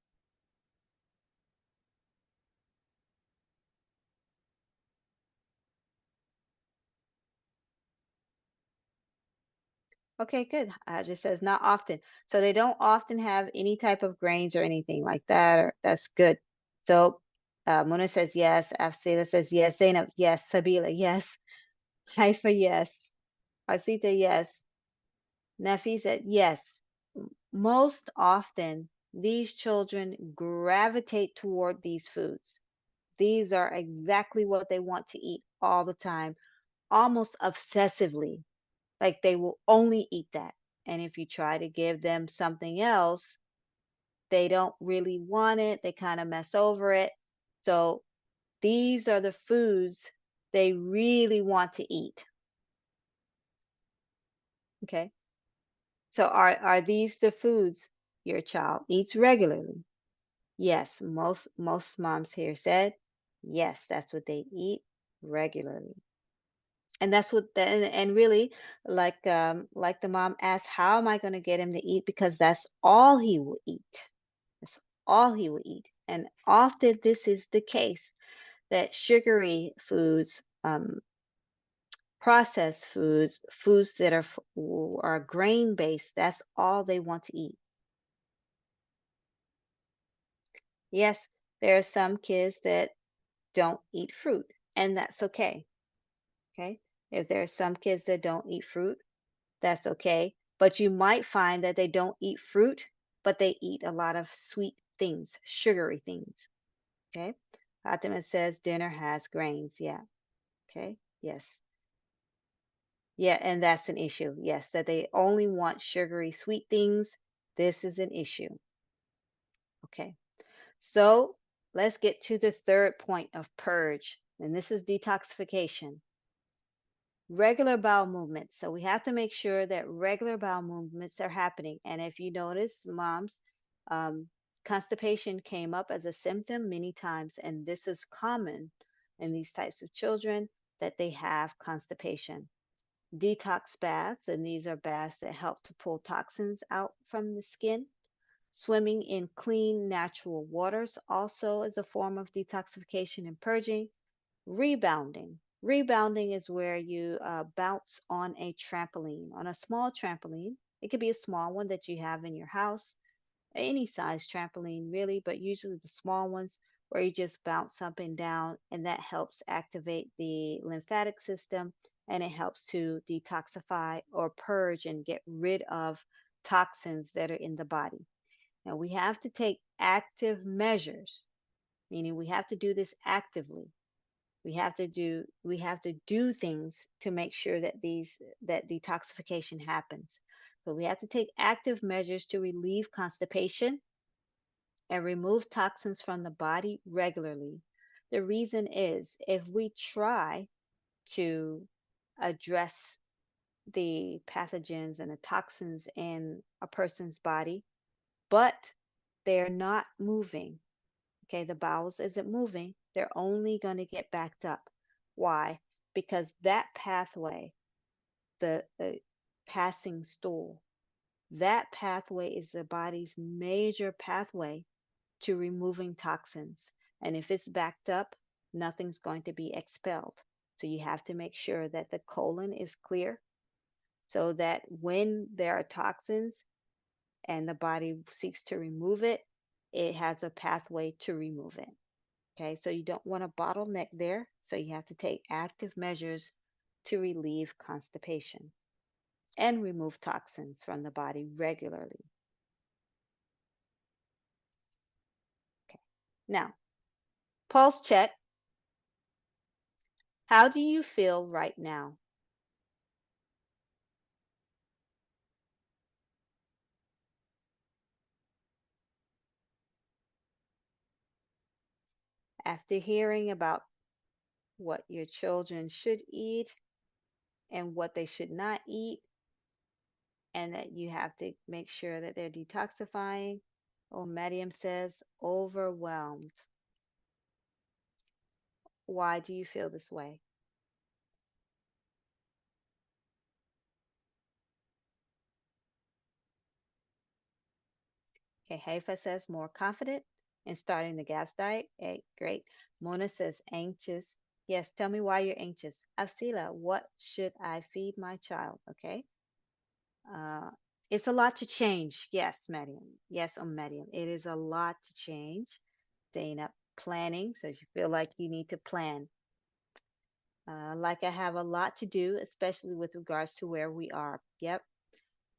Okay, good. Just says not often. So they don't often have any type of grains or anything like that. Or that's good. So Mona says yes. Afsela says yes. Zainab, yes. Sabila, yes. Haifa, yes. Asita, yes. Nafi said yes. Most often, these children gravitate toward these foods. These are exactly what they want to eat all the time, almost obsessively. Like they will only eat that. And if you try to give them something else, they don't really want it. They kind of mess over it. So these are the foods they really want to eat. Okay. So are these the foods your child eats regularly? Yes, most moms here said yes, that's what they eat regularly. And that's what and really like the mom asked, how am I going to get him to eat? Because that's all he will eat. That's all he will eat. And often this is the case that sugary foods, processed foods, foods that are grain based, that's all they want to eat. Yes, there are some kids that don't eat fruit, and that's okay. Okay. If there are some kids that don't eat fruit, that's okay. But you might find that they don't eat fruit, but they eat a lot of sweet things, sugary things. Okay. Fatima says dinner has grains. Yeah. Okay. Yes. Yeah. And that's an issue. Yes. That they only want sugary, sweet things. This is an issue. Okay. So let's get to the third point of purge. And this is detoxification. Regular bowel movements. So we have to make sure that regular bowel movements are happening. And if you notice, moms, um, constipation came up as a symptom many times, and this is common in these types of children that they have constipation. Detox baths, and these are baths that help to pull toxins out from the skin. Swimming in clean, natural waters also is a form of detoxification and purging. Rebounding. Rebounding is where you bounce on a trampoline, on a small trampoline. It could be a small one that you have in your house, any size trampoline really, but usually the small ones where you just bounce up and down, and that helps activate the lymphatic system and it helps to detoxify or purge and get rid of toxins that are in the body. Now we have to take active measures, meaning we have to do this actively. We have to do things to make sure that that detoxification happens. So we have to take active measures to relieve constipation and remove toxins from the body regularly. The reason is if we try to address the pathogens and the toxins in a person's body, but they're not moving, okay, the bowels isn't moving, they're only going to get backed up. Why? Because that pathway the passing stool. That pathway is the body's major pathway to removing toxins. And if it's backed up, nothing's going to be expelled. So you have to make sure that the colon is clear so that when there are toxins and the body seeks to remove it, it has a pathway to remove it. Okay, so you don't want a bottleneck there. So you have to take active measures to relieve constipation and remove toxins from the body regularly. Okay, now pulse check. How do you feel right now? After hearing about what your children should eat and what they should not eat, and that you have to make sure that they're detoxifying, oh, Medium says overwhelmed. Why do you feel this way? Okay, Haifa says more confident in starting the GAPS diet. Hey, great. Mona says anxious. Yes, tell me why you're anxious. Afsila, what should I feed my child? Okay. Uh, it's a lot to change. Yes, Medium. Yes, Medium. It is a lot to change. Staying up planning, so you feel like you need to plan. Like I have a lot to do, especially with regards to where we are. Yep.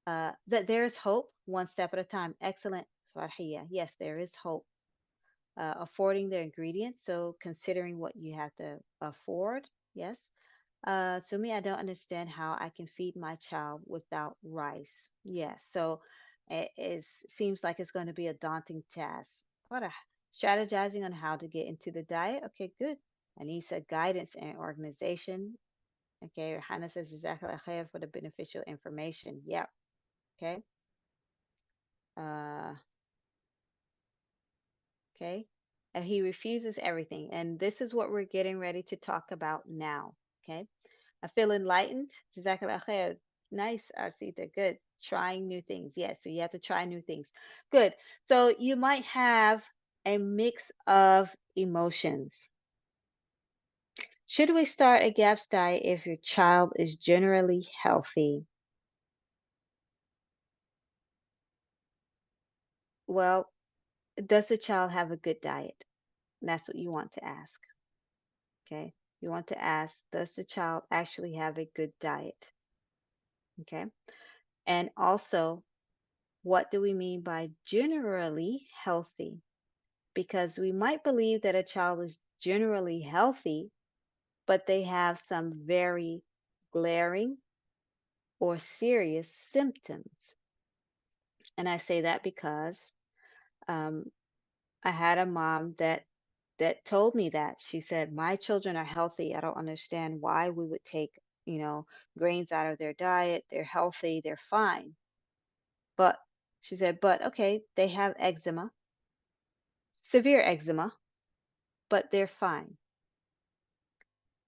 That there is hope, one step at a time. Excellent, Farhiya. Yes, there is hope. Affording the ingredients, so considering what you have to afford. Yes. Sumi, I don't understand how I can feed my child without rice. Yes, so it seems like it's going to be a daunting task. What a strategizing on how to get into the diet. Okay, good. Anissa, guidance and organization. Okay, Hannah says Jazakallah khair for the beneficial information. Yep. Okay. Uh, okay. And he refuses everything. And this is what we're getting ready to talk about now. Okay. I feel enlightened. Jazakallah khair. Nice, Arsita. Good. Trying new things. Yes, so you have to try new things. Good. So you might have a mix of emotions. Should we start a GAPS diet if your child is generally healthy? Well, does the child have a good diet? That's what you want to ask. Okay. You want to ask, does the child actually have a good diet? Okay. And also, what do we mean by generally healthy? Because we might believe that a child is generally healthy, but they have some very glaring or serious symptoms. And I say that because um, I had a mom that told me that. She said, "My children are healthy. I don't understand why we would take, grains out of their diet. They're healthy, they're fine." But she said, "But okay, they have eczema, severe eczema, but they're fine."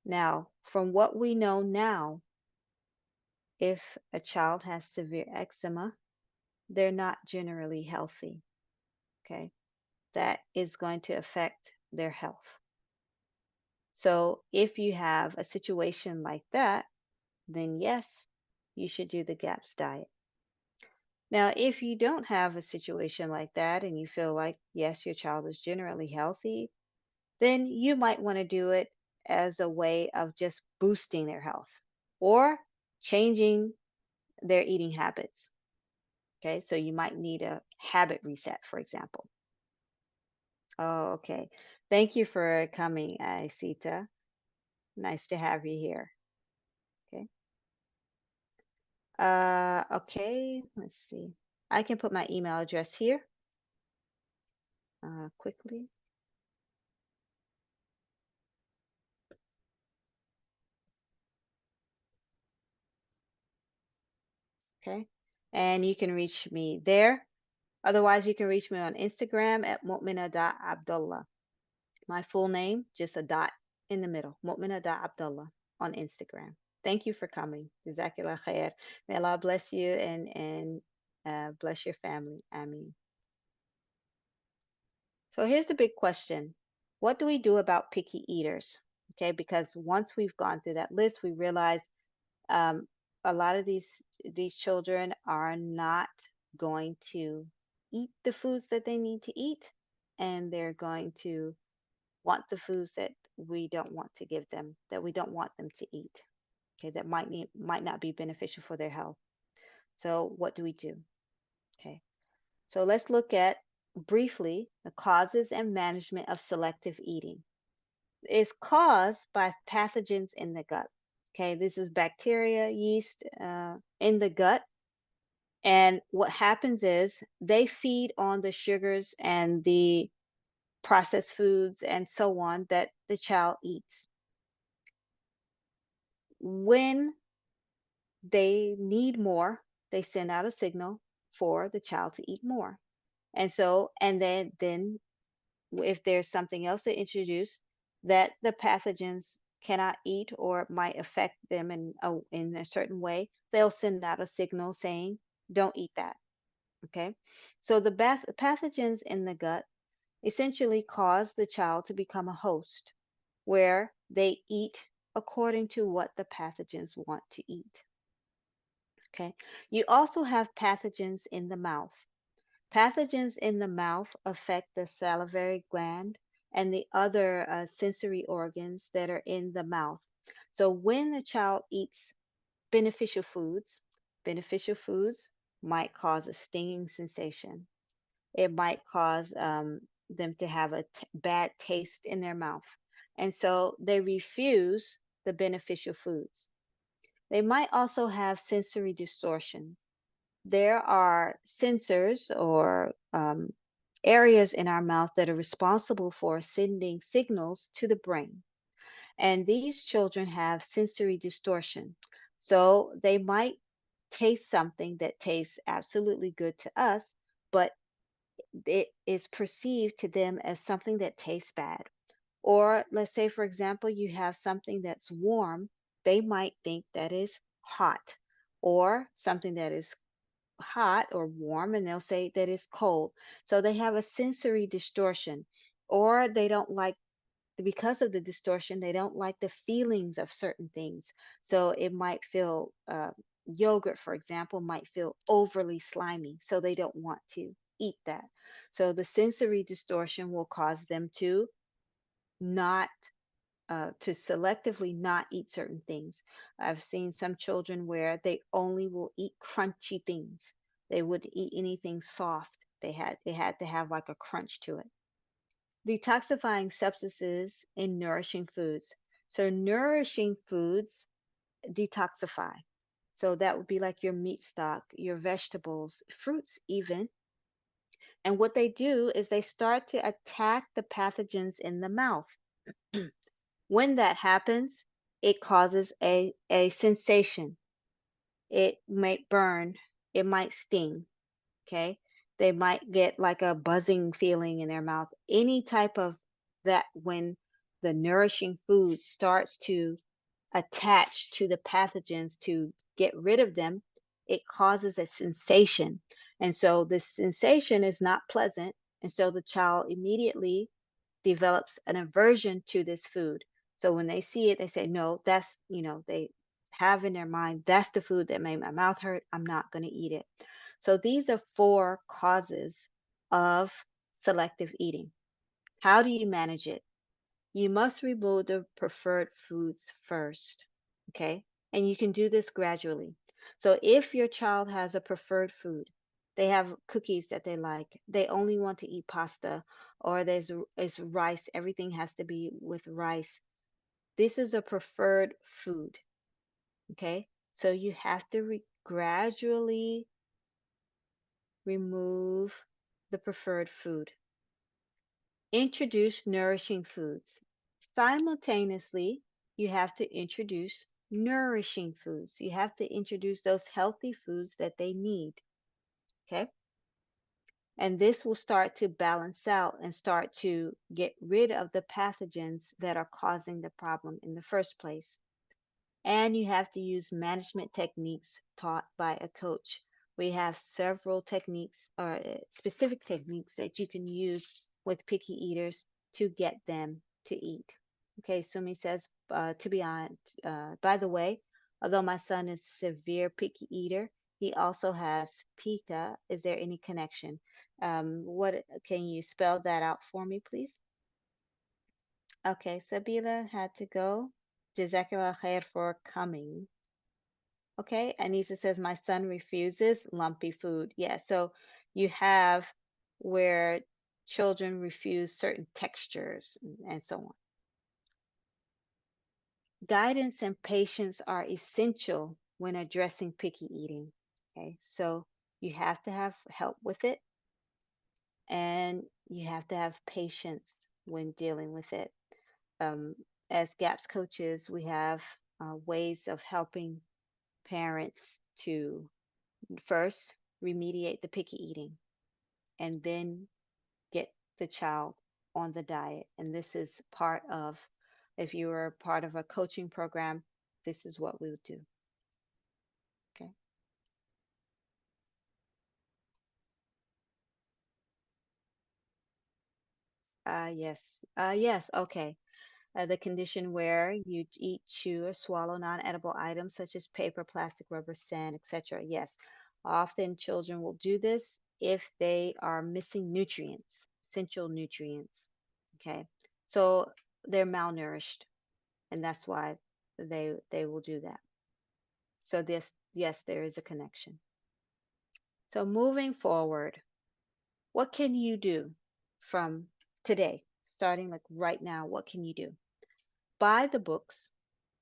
Now, from what we know now, if a child has severe eczema, they're not generally healthy. Okay. That is going to affect their health. So if you have a situation like that, then yes, you should do the GAPS diet. Now, if you don't have a situation like that and you feel like, yes, your child is generally healthy, then you might want to do it as a way of just boosting their health or changing their eating habits. Okay, so you might need a habit reset, for example. Oh, okay. Thank you for coming, Isita. Nice to have you here. Okay. Okay, let's see. I can put my email address here quickly. Okay. And you can reach me there. Otherwise, you can reach me on Instagram at mu'mina.abdullah. My full name, just a dot in the middle, mu'mina.abdullah on Instagram. Thank you for coming. Jazakallah khair. May Allah bless you and bless your family. Ameen. So here's the big question. What do we do about picky eaters? Okay, because once we've gone through that list, we realize um, a lot of these children are not going to eat the foods that they need to eat, and they're going to want the foods that we don't want to give them, that we don't want them to eat. Okay, that might not be beneficial for their health. So what do we do? Okay, so let's look at briefly the causes and management of selective eating. It's caused by pathogens in the gut. Okay, this is bacteria, yeast in the gut. And what happens is they feed on the sugars and the processed foods and so on that the child eats. When they need more, they send out a signal for the child to eat more. And then if there's something else to introduce that the pathogens cannot eat or might affect them in a certain way, they'll send out a signal saying, don't eat that. Okay. So the pathogens in the gut essentially cause the child to become a host where they eat according to what the pathogens want to eat. Okay. You also have pathogens in the mouth. Pathogens in the mouth affect the salivary gland and the other sensory organs that are in the mouth. So when the child eats beneficial foods might cause a stinging sensation. It might cause them to have a bad taste in their mouth. And so they refuse the beneficial foods. They might also have sensory distortion. There are sensors or areas in our mouth that are responsible for sending signals to the brain. And these children have sensory distortion. So they might taste something that tastes absolutely good to us, but it is perceived to them as something that tastes bad. Or let's say, for example, you have something that's warm, they might think that is hot, or something that is hot or warm, and they'll say that it's cold. So they have a sensory distortion, or they don't like, because of the distortion, they don't like the feelings of certain things. So it might feel, yogurt, for example, might feel overly slimy. So they don't want to eat that. So the sensory distortion will cause them to not to selectively not eat certain things. I've seen some children where they only will eat crunchy things. They wouldn't eat anything soft. They had to have like a crunch to it. Detoxifying substances in nourishing foods. So nourishing foods detoxify. So that would be like your meat stock, your vegetables, fruits even. And what they do is they start to attack the pathogens in the mouth. When that happens, it causes a sensation. It might burn, it might sting, okay? They might get like a buzzing feeling in their mouth. Any type of that when the nourishing food starts to attach to the pathogens to get rid of them, it causes a sensation. And so this sensation is not pleasant. And so the child immediately develops an aversion to this food. So when they see it, they say, no, they have in their mind, that's the food that made my mouth hurt. I'm not going to eat it. So these are four causes of selective eating. How do you manage it? You must remove the preferred foods first. Okay. And you can do this gradually. So if your child has a preferred food, they have cookies that they like, they only want to eat pasta, or it's rice, everything has to be with rice. This is a preferred food. Okay. So you have to gradually remove the preferred food. Introduce nourishing foods. Simultaneously, you have to introduce nourishing foods. You have to introduce those healthy foods that they need. Okay. And this will start to balance out and start to get rid of the pathogens that are causing the problem in the first place. And you have to use management techniques taught by a coach. We have several techniques or specific techniques that you can use with picky eaters to get them to eat. Okay, Sumi says, to be honest, by the way, although my son is severe picky eater, he also has pica. Is there any connection? What can you spell that out for me, please? Okay, Sabila had to go. Jazakallah khair for coming. Okay, Anissa says my son refuses lumpy food. Yeah, so you have where children refuse certain textures and so on. Guidance and patience are essential when addressing picky eating. Okay, so you have to have help with it and you have to have patience when dealing with it. Um, as GAPS coaches, we have ways of helping parents to first remediate the picky eating and then get the child on the diet. And this is part of, if you are part of a coaching program, this is what we would do. Okay. Yes. Yes. Okay. The condition where you eat, chew, or swallow non-edible items such as paper, plastic, rubber, sand, etc. Yes. Often children will do this if they are missing nutrients, essential nutrients. Okay. So they're malnourished, and that's why they will do that. So this, yes, there is a connection. So moving forward, what can you do from today, starting like right now? What can you do? Buy the books,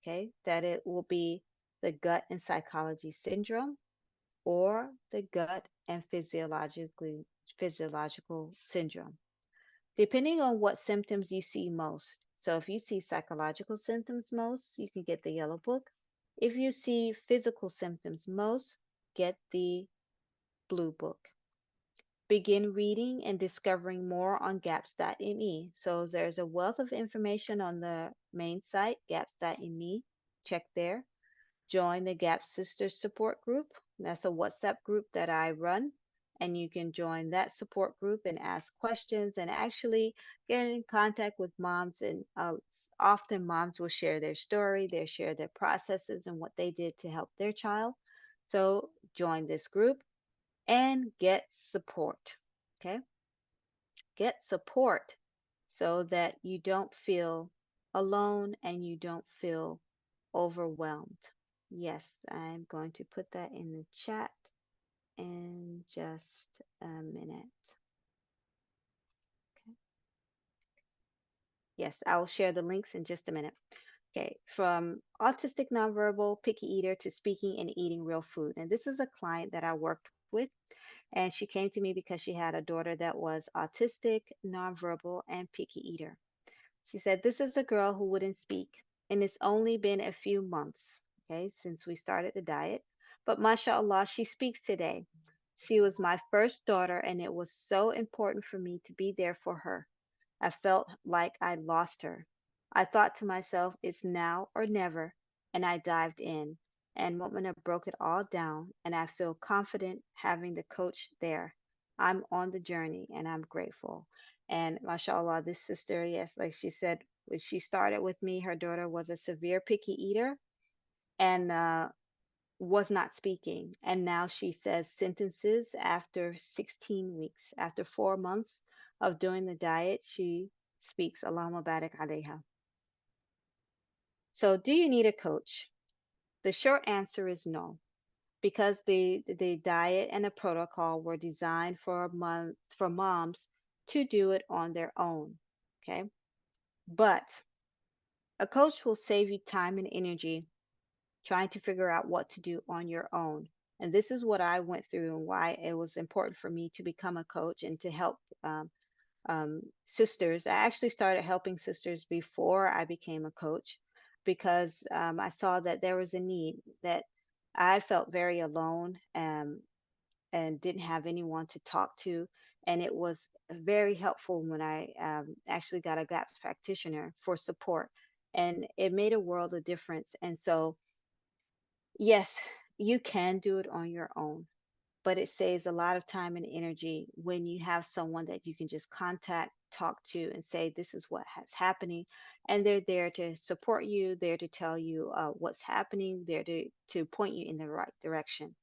okay? That it will be the gut and psychology syndrome or the gut and physiological syndrome, depending on what symptoms you see most. So if you see psychological symptoms most, you can get the yellow book. If you see physical symptoms most, get the blue book. Begin reading and discovering more on gaps.me. So there's a wealth of information on the main site, gaps.me. Check there. Join the Gap Sisters support group. That's a WhatsApp group that I run. And you can join that support group and ask questions and actually get in contact with moms. And often moms will share their story, they share their processes and what they did to help their child. So join this group and get support. Okay? Get support so that you don't feel alone and you don't feel overwhelmed. Yes, I'm going to put that in the chat in just a minute. Okay. Yes, I'll share the links in just a minute. Okay, from autistic nonverbal picky eater to speaking and eating real food. And this is a client that I worked with, and she came to me because she had a daughter that was autistic, nonverbal, and picky eater. She said, this is a girl who wouldn't speak, and it's only been a few months, okay, since we started the diet. But mashallah, she speaks today. She was my first daughter, and it was so important for me to be there for her. I felt like I lost her. I thought to myself, it's now or never, and I dived in. And Momina broke it all down, and I feel confident having the coach there. I'm on the journey, and I'm grateful. And mashallah, this sister, yes, like she said, when she started with me, her daughter was a severe picky eater and was not speaking. And now she says sentences after 16 weeks. After 4 months of doing the diet, she speaks Allahumma barik alayha. So, do you need a coach? The short answer is no, because the diet and the protocol were designed for moms to do it on their own. Okay. But a coach will save you time and energy trying to figure out what to do on your own. And this is what I went through and why it was important for me to become a coach and to help sisters. I actually started helping sisters before I became a coach because I saw that there was a need, that I felt very alone and didn't have anyone to talk to. And it was very helpful when I actually got a GAPS practitioner for support. And it made a world of difference. And so Yes, you can do it on your own, but it saves a lot of time and energy when you have someone that you can just contact, talk to, and say, this is what has happening. And they're there to support you, there to tell you what's happening, there to point you in the right direction.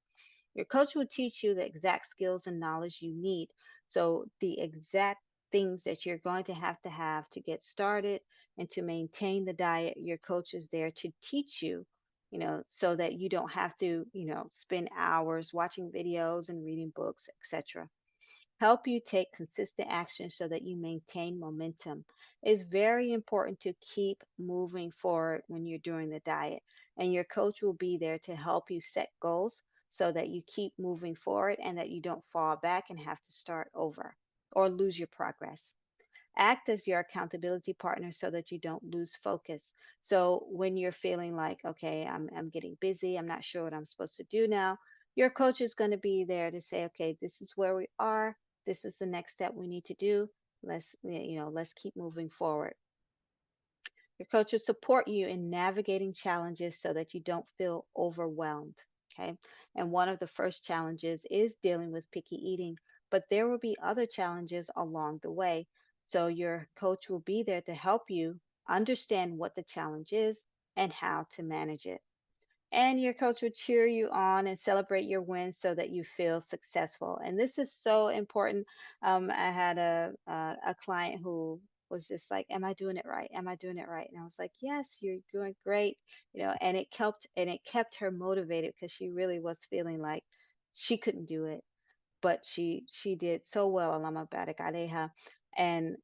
Your coach will teach you the exact skills and knowledge you need. So, the exact things that you're going to have to get started and to maintain the diet, your coach is there to teach you, so that you don't have to, spend hours watching videos and reading books, etc. Help you take consistent action so that you maintain momentum. It's very important to keep moving forward when you're doing the diet, and your coach will be there to help you set goals so that you keep moving forward and that you don't fall back and have to start over or lose your progress. Act as your accountability partner so that you don't lose focus. So when you're feeling like, okay, I'm getting busy, I'm not sure what I'm supposed to do now, your coach is going to be there to say, okay, this is where we are. This is the next step we need to do. Let's keep moving forward. Your coach will support you in navigating challenges so that you don't feel overwhelmed. Okay. And one of the first challenges is dealing with picky eating, but there will be other challenges along the way. So your coach will be there to help you understand what the challenge is and how to manage it. And your coach will cheer you on and celebrate your wins so that you feel successful. And this is so important. I had a client who was just like, "Am I doing it right? Am I doing it right?" And I was like, "Yes, you're doing great." And it kept her motivated because she really was feeling like she couldn't do it, but she did so well. Alama barik aleha, and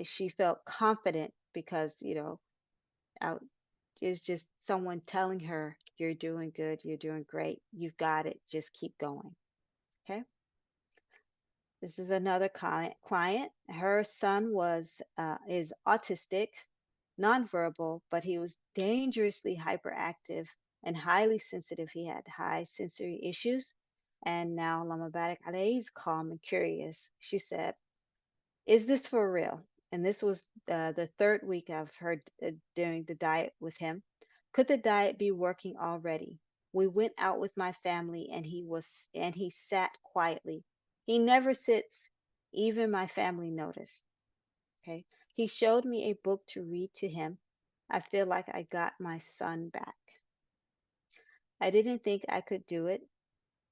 she felt confident because out is just someone telling her, you're doing good, you're doing great, you've got it, just keep going. Okay. This is another client. Her son is autistic, nonverbal, but he was dangerously hyperactive and highly sensitive. He had high sensory issues. And now Lama Barak Ali is calm and curious. She said, is this for real? And this was the third week I've heard doing the diet with him. Could the diet be working already? We went out with my family and he sat quietly. He never sits. Even my family noticed. Okay. He showed me a book to read to him. I feel like I got my son back. I didn't think I could do it.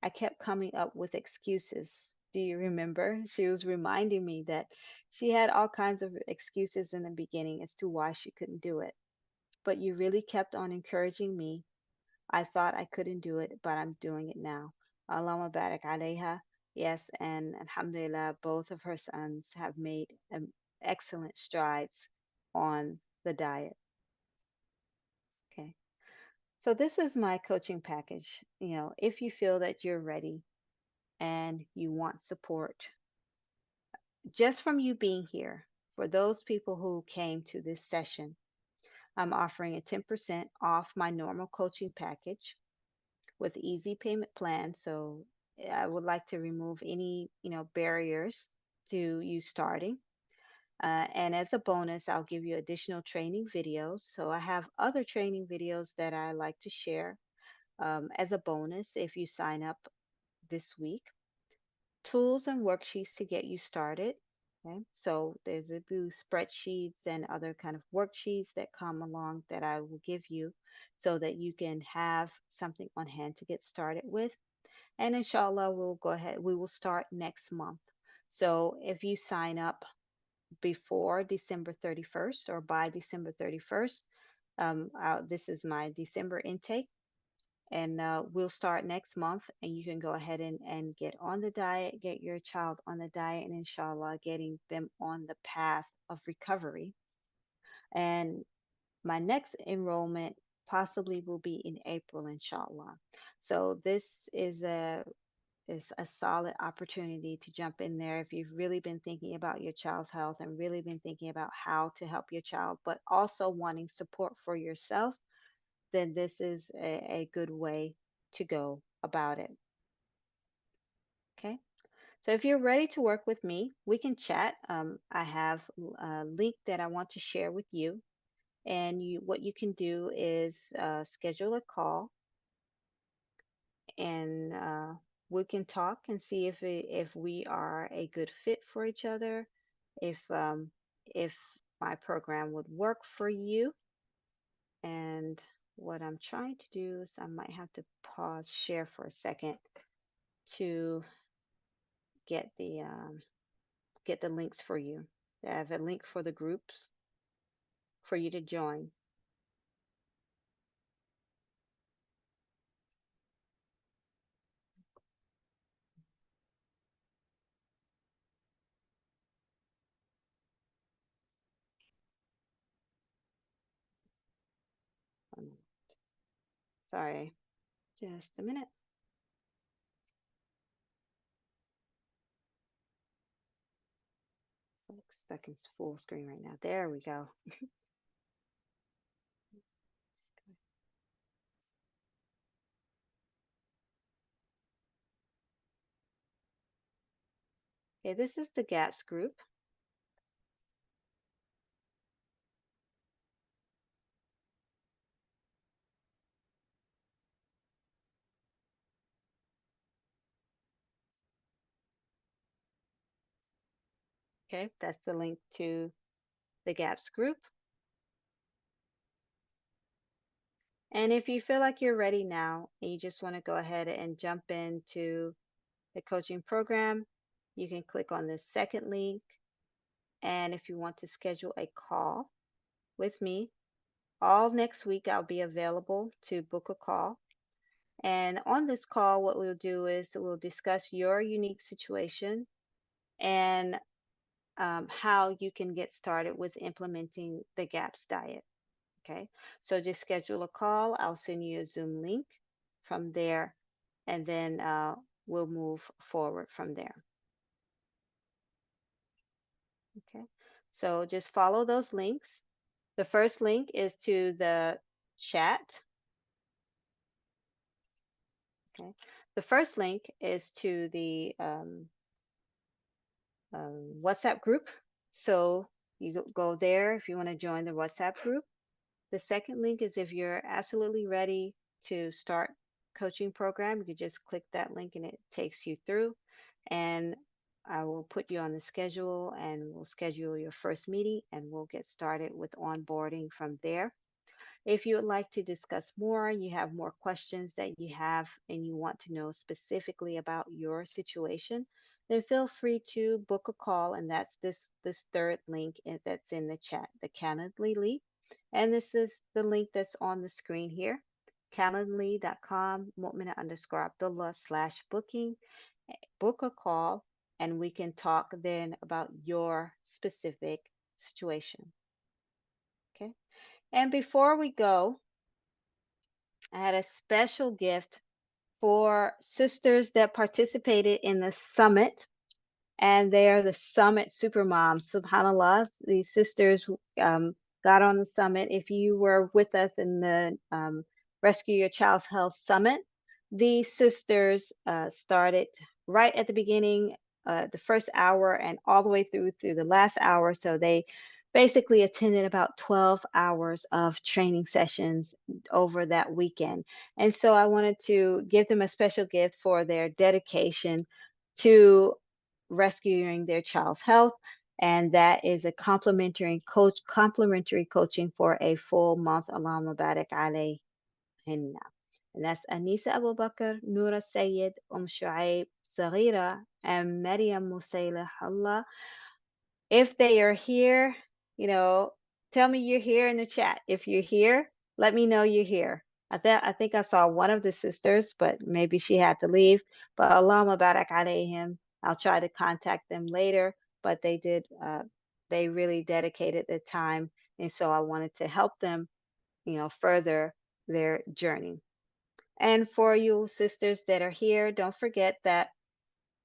I kept coming up with excuses. Do you remember? She was reminding me that she had all kinds of excuses in the beginning as to why she couldn't do it. But you really kept on encouraging me. I thought I couldn't do it, but I'm doing it now. Allahumma barak alayha. Yes, and alhamdulillah, both of her sons have made excellent strides on the diet. Okay. So this is my coaching package. If you feel that you're ready and you want support, just from you being here, for those people who came to this session, I'm offering a 10% off my normal coaching package with easy payment plan. So I would like to remove any, barriers to you starting. And as a bonus, I'll give you additional training videos. So I have other training videos that I like to share as a bonus if you sign up this week. Tools and worksheets to get you started. Okay, so there's a few spreadsheets and other kind of worksheets that come along that I will give you so that you can have something on hand to get started with. And inshallah, we will start next month. So if you sign up before December 31st or by December 31st, this is my December intake and we'll start next month and you can go ahead and get on the diet, get your child on the diet, and inshallah getting them on the path of recovery. And my next enrollment possibly will be in April, inshallah. So this is a solid opportunity to jump in there if you've really been thinking about your child's health and really been thinking about how to help your child, but also wanting support for yourself, then this is a good way to go about it. Okay. So if you're ready to work with me, we can chat. I have a link that I want to share with you. And what you can do is schedule a call and we can talk and see if we are a good fit for each other, if my program would work for you. And what I'm trying to do is I might have to pause share for a second to get the links for you. I have a link for the groups for you to join. Sorry, just a minute. Stuck in full screen right now. There we go. Okay, this is the GAPS group. Okay, that's the link to the GAPS group. And if you feel like you're ready now and you just want to go ahead and jump into the coaching program, you can click on the second link. And if you want to schedule a call with me, all next week I'll be available to book a call. And on this call, what we'll do is we'll discuss your unique situation and how you can get started with implementing the GAPS diet. Okay, so just schedule a call. I'll send you a Zoom link from there, and then we'll move forward from there. Okay, so just follow those links. The first link is to the chat. Okay, the first link is to the WhatsApp group. So you go there if you want to join the WhatsApp group. The second link is if you're absolutely ready to start coaching program, you can just click that link and it takes you through. And I will put you on the schedule and we'll schedule your first meeting and we'll get started with onboarding from there. If you would like to discuss more, you have more questions that you have and you want to know specifically about your situation, then feel free to book a call. And that's this third link that's in the chat, the Calendly link. And this is the link that's on the screen here, calendly.com, mu'mina_Abdullah/booking. Book a call and we can talk then about your specific situation. Okay. And before we go, I had a special gift for sisters that participated in the summit, and they are the summit super moms. SubhanAllah, these sisters got on the summit. If you were with us in the Rescue Your Child's Health Summit, these sisters started right at the beginning, the first hour, and all the way through the last hour. So they basically attended about 12 hours of training sessions over that weekend. And so I wanted to give them a special gift for their dedication to rescuing their child's health. And that is a complimentary coaching for a full month. Allahumma barik alayhinna. And that's Anisa Abu Bakr, Noura Sayed, Shuaib, Saghira, and Maryam Musaylah. Allah, if they are here, tell me you're here in the chat. If you're here, let me know you're here. I think I saw one of the sisters, but maybe she had to leave. But Allahumma barak alayhim. I'll try to contact them later. But they really dedicated the time, and so I wanted to help them, further their journey. And for you sisters that are here, don't forget that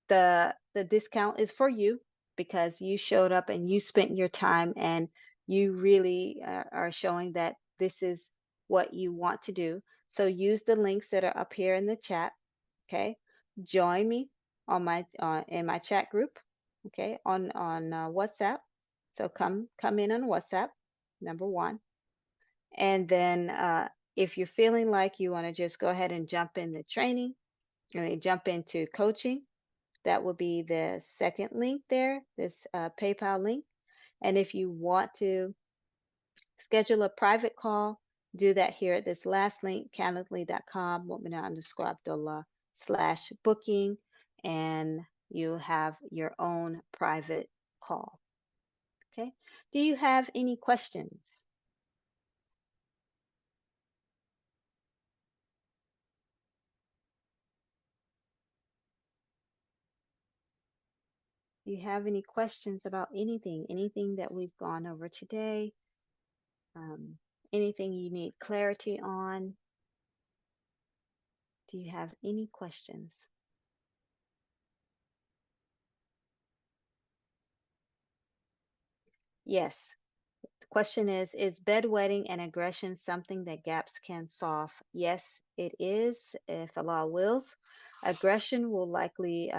the discount is for you because you showed up and you spent your time and you really are showing that this is what you want to do. So use the links that are up here in the chat. Okay, join me on my in my chat group. Okay, on WhatsApp. So come in on WhatsApp, number one, and then if you're feeling like you want to just go ahead and jump in the training, and then jump into coaching. That will be the second link there, this PayPal link. And if you want to schedule a private call, do that here at this last link, calendly.com, /booking, and you'll have your own private call. Okay. Do you have any questions? Do you have any questions about anything that we've gone over today? Um, Anything you need clarity on? Do you have any questions? Yes. The question is bedwetting and aggression something that GAPS can solve? Yes, it is, if Allah wills. Aggression will likely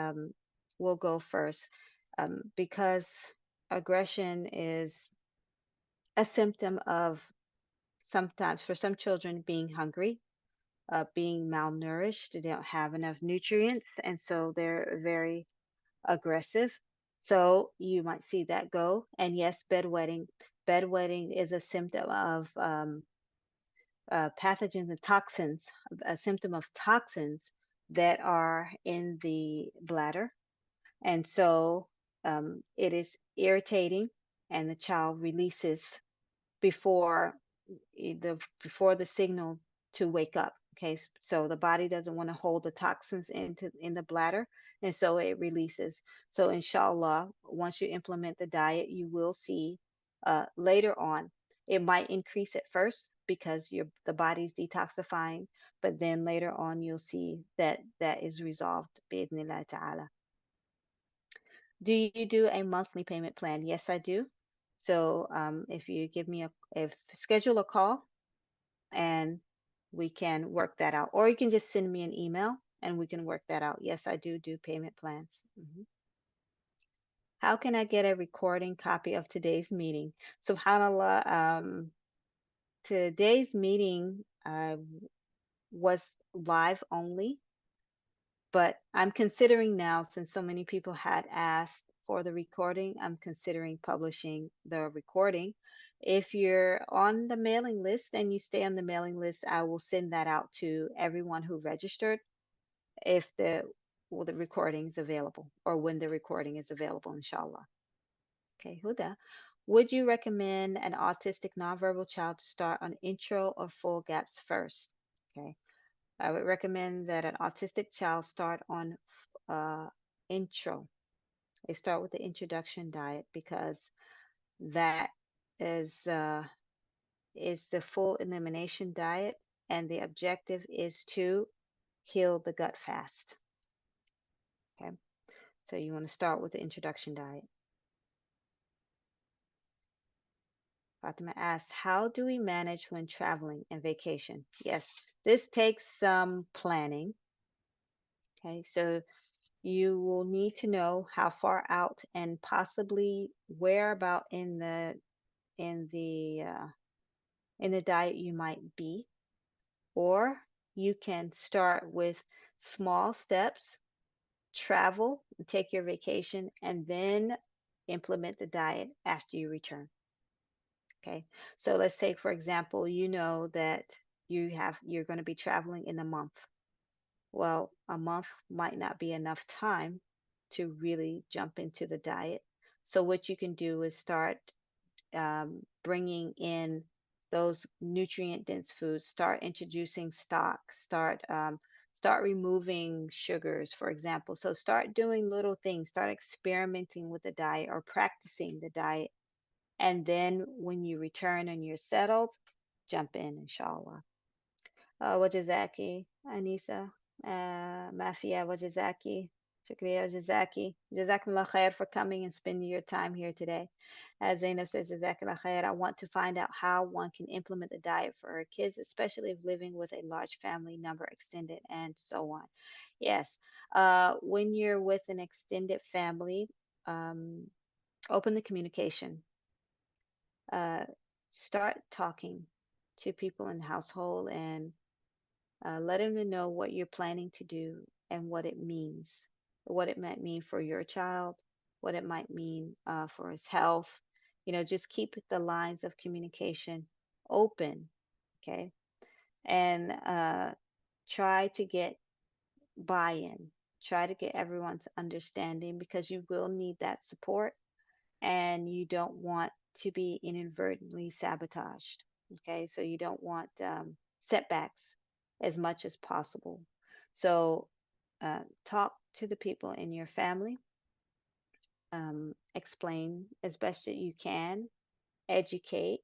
will go first because aggression is a symptom of sometimes for some children being hungry, being malnourished, they don't have enough nutrients, and so they're very aggressive. So you might see that go. And yes, bedwetting. Bedwetting is a symptom of pathogens and toxins, a symptom of toxins that are in the bladder. And so it is irritating, and the child releases before the signal to wake up. Okay, so the body doesn't want to hold the toxins in the bladder, and so it releases. So inshallah, once you implement the diet, you will see later on. It might increase at first because the body's detoxifying, but then later on you'll see that that is resolved. Bi'idhnillah ta'ala. Do you do a monthly payment plan? Yes, I do. So if you give me if schedule a call and we can work that out. Or you can just send me an email and we can work that out. Yes, I do payment plans. How can I get a recording copy of today's meeting? SubhanAllah, today's meeting was live only. But I'm considering now, since so many people had asked for the recording, I'm considering publishing the recording. If you're on the mailing list and you stay on the mailing list, I will send that out to everyone who registered if the recording is available or when the recording is available, inshallah. Okay, Huda. Would you recommend an autistic nonverbal child to start on intro or full gaps first? Okay. I would recommend that an autistic child start on uh, intro. They start with the introduction diet because that is is the full elimination diet, and the objective is to heal the gut fast. Okay, so you want to start with the introduction diet. Fatima asks, how do we manage when traveling and vacation? Yes, this takes some planning. Okay, so you will need to know how far out and possibly where about in the uh, in the diet you might be, or you can start with small steps, travel, take your vacation, and then implement the diet after you return. Okay, so let's say for example, you know that you're going to be traveling in a month. Well, a month might not be enough time to really jump into the diet. So what you can do is start bringing in those nutrient dense foods. Start introducing stock. Start removing sugars, for example. So start doing little things. Start experimenting with the diet or practicing the diet, and then when you return and you're settled, jump in, inshallah. وجزاكي Anisa, Mafia وجزاكي Shukriya وجزاكي Jazakumullah khair for coming and spending your time here today. As Zainab says, Jazakallah khair. I want to find out how one can implement the diet for our kids, especially if living with a large family number, extended, and so on. Yes, when you're with an extended family, um, open the communication. Uh, Start talking to people in the household and letting them know what you're planning to do and what it might mean for your child, what it might mean for his health. Just keep the lines of communication open, okay? And try to get buy-in. Try to get everyone's understanding because you will need that support and you don't want to be inadvertently sabotaged. Okay, so you don't want setbacks as much as possible. So talk to the people in your family, explain as best that you can, educate,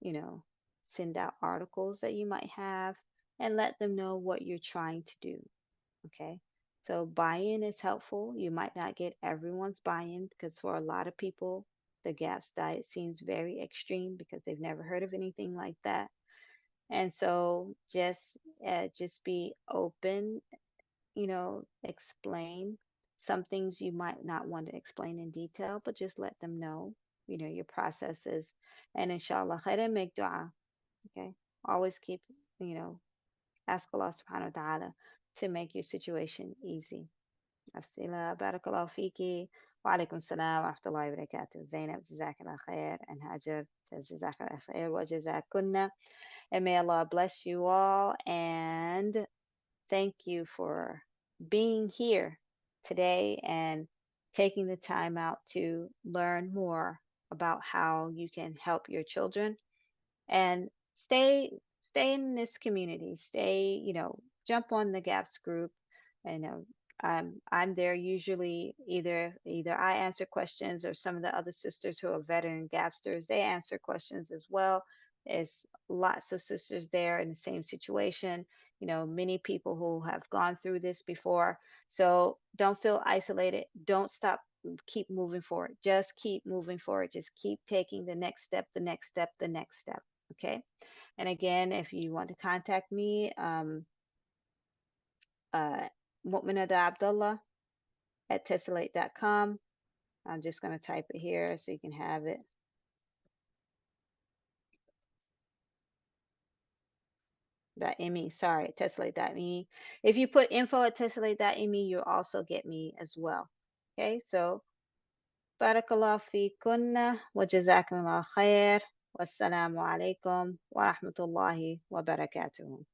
you know, send out articles that you might have, and let them know what you're trying to do. Okay. So buy-in is helpful. You might not get everyone's buy-in because for a lot of people, the GAPS diet seems very extreme because they've never heard of anything like that. And so just be open, explain some things you might not want to explain in detail, but just let them know, your processes. And inshallah, khair and make dua. Okay. Always keep, you know, ask Allah subhanahu wa ta'ala to make your situation easy. أفصيلة بارك الله فيكي وعليكم السلام ورحمة الله وبركاته زينب جزاك الله خير and Hajar جزاك الله خير وجزاكن and may Allah bless you all and thank you for being here today and taking the time out to learn more about how you can help your children and stay stay in this community. Stay, jump on the Gaps group. You know, I'm there usually either I answer questions or some of the other sisters who are veteran Gapsters, they answer questions as well. There's lots of sisters there in the same situation. Many people who have gone through this before. So don't feel isolated. Don't stop. Keep moving forward. Just keep moving forward. Just keep taking the next step, the next step, the next step. Okay. And again, if you want to contact me, uh, Mu'minada Abdullah at tessellate.com. I'm just going to type it here so you can have it. .me, sorry, tessellate.me. If you put info at tessellate.me, you'll also get me as well. Okay, so barakallah fi kunna wa jazakumullah khair. Wassalamu alaikum wa rahmatullahi wa barakatuh.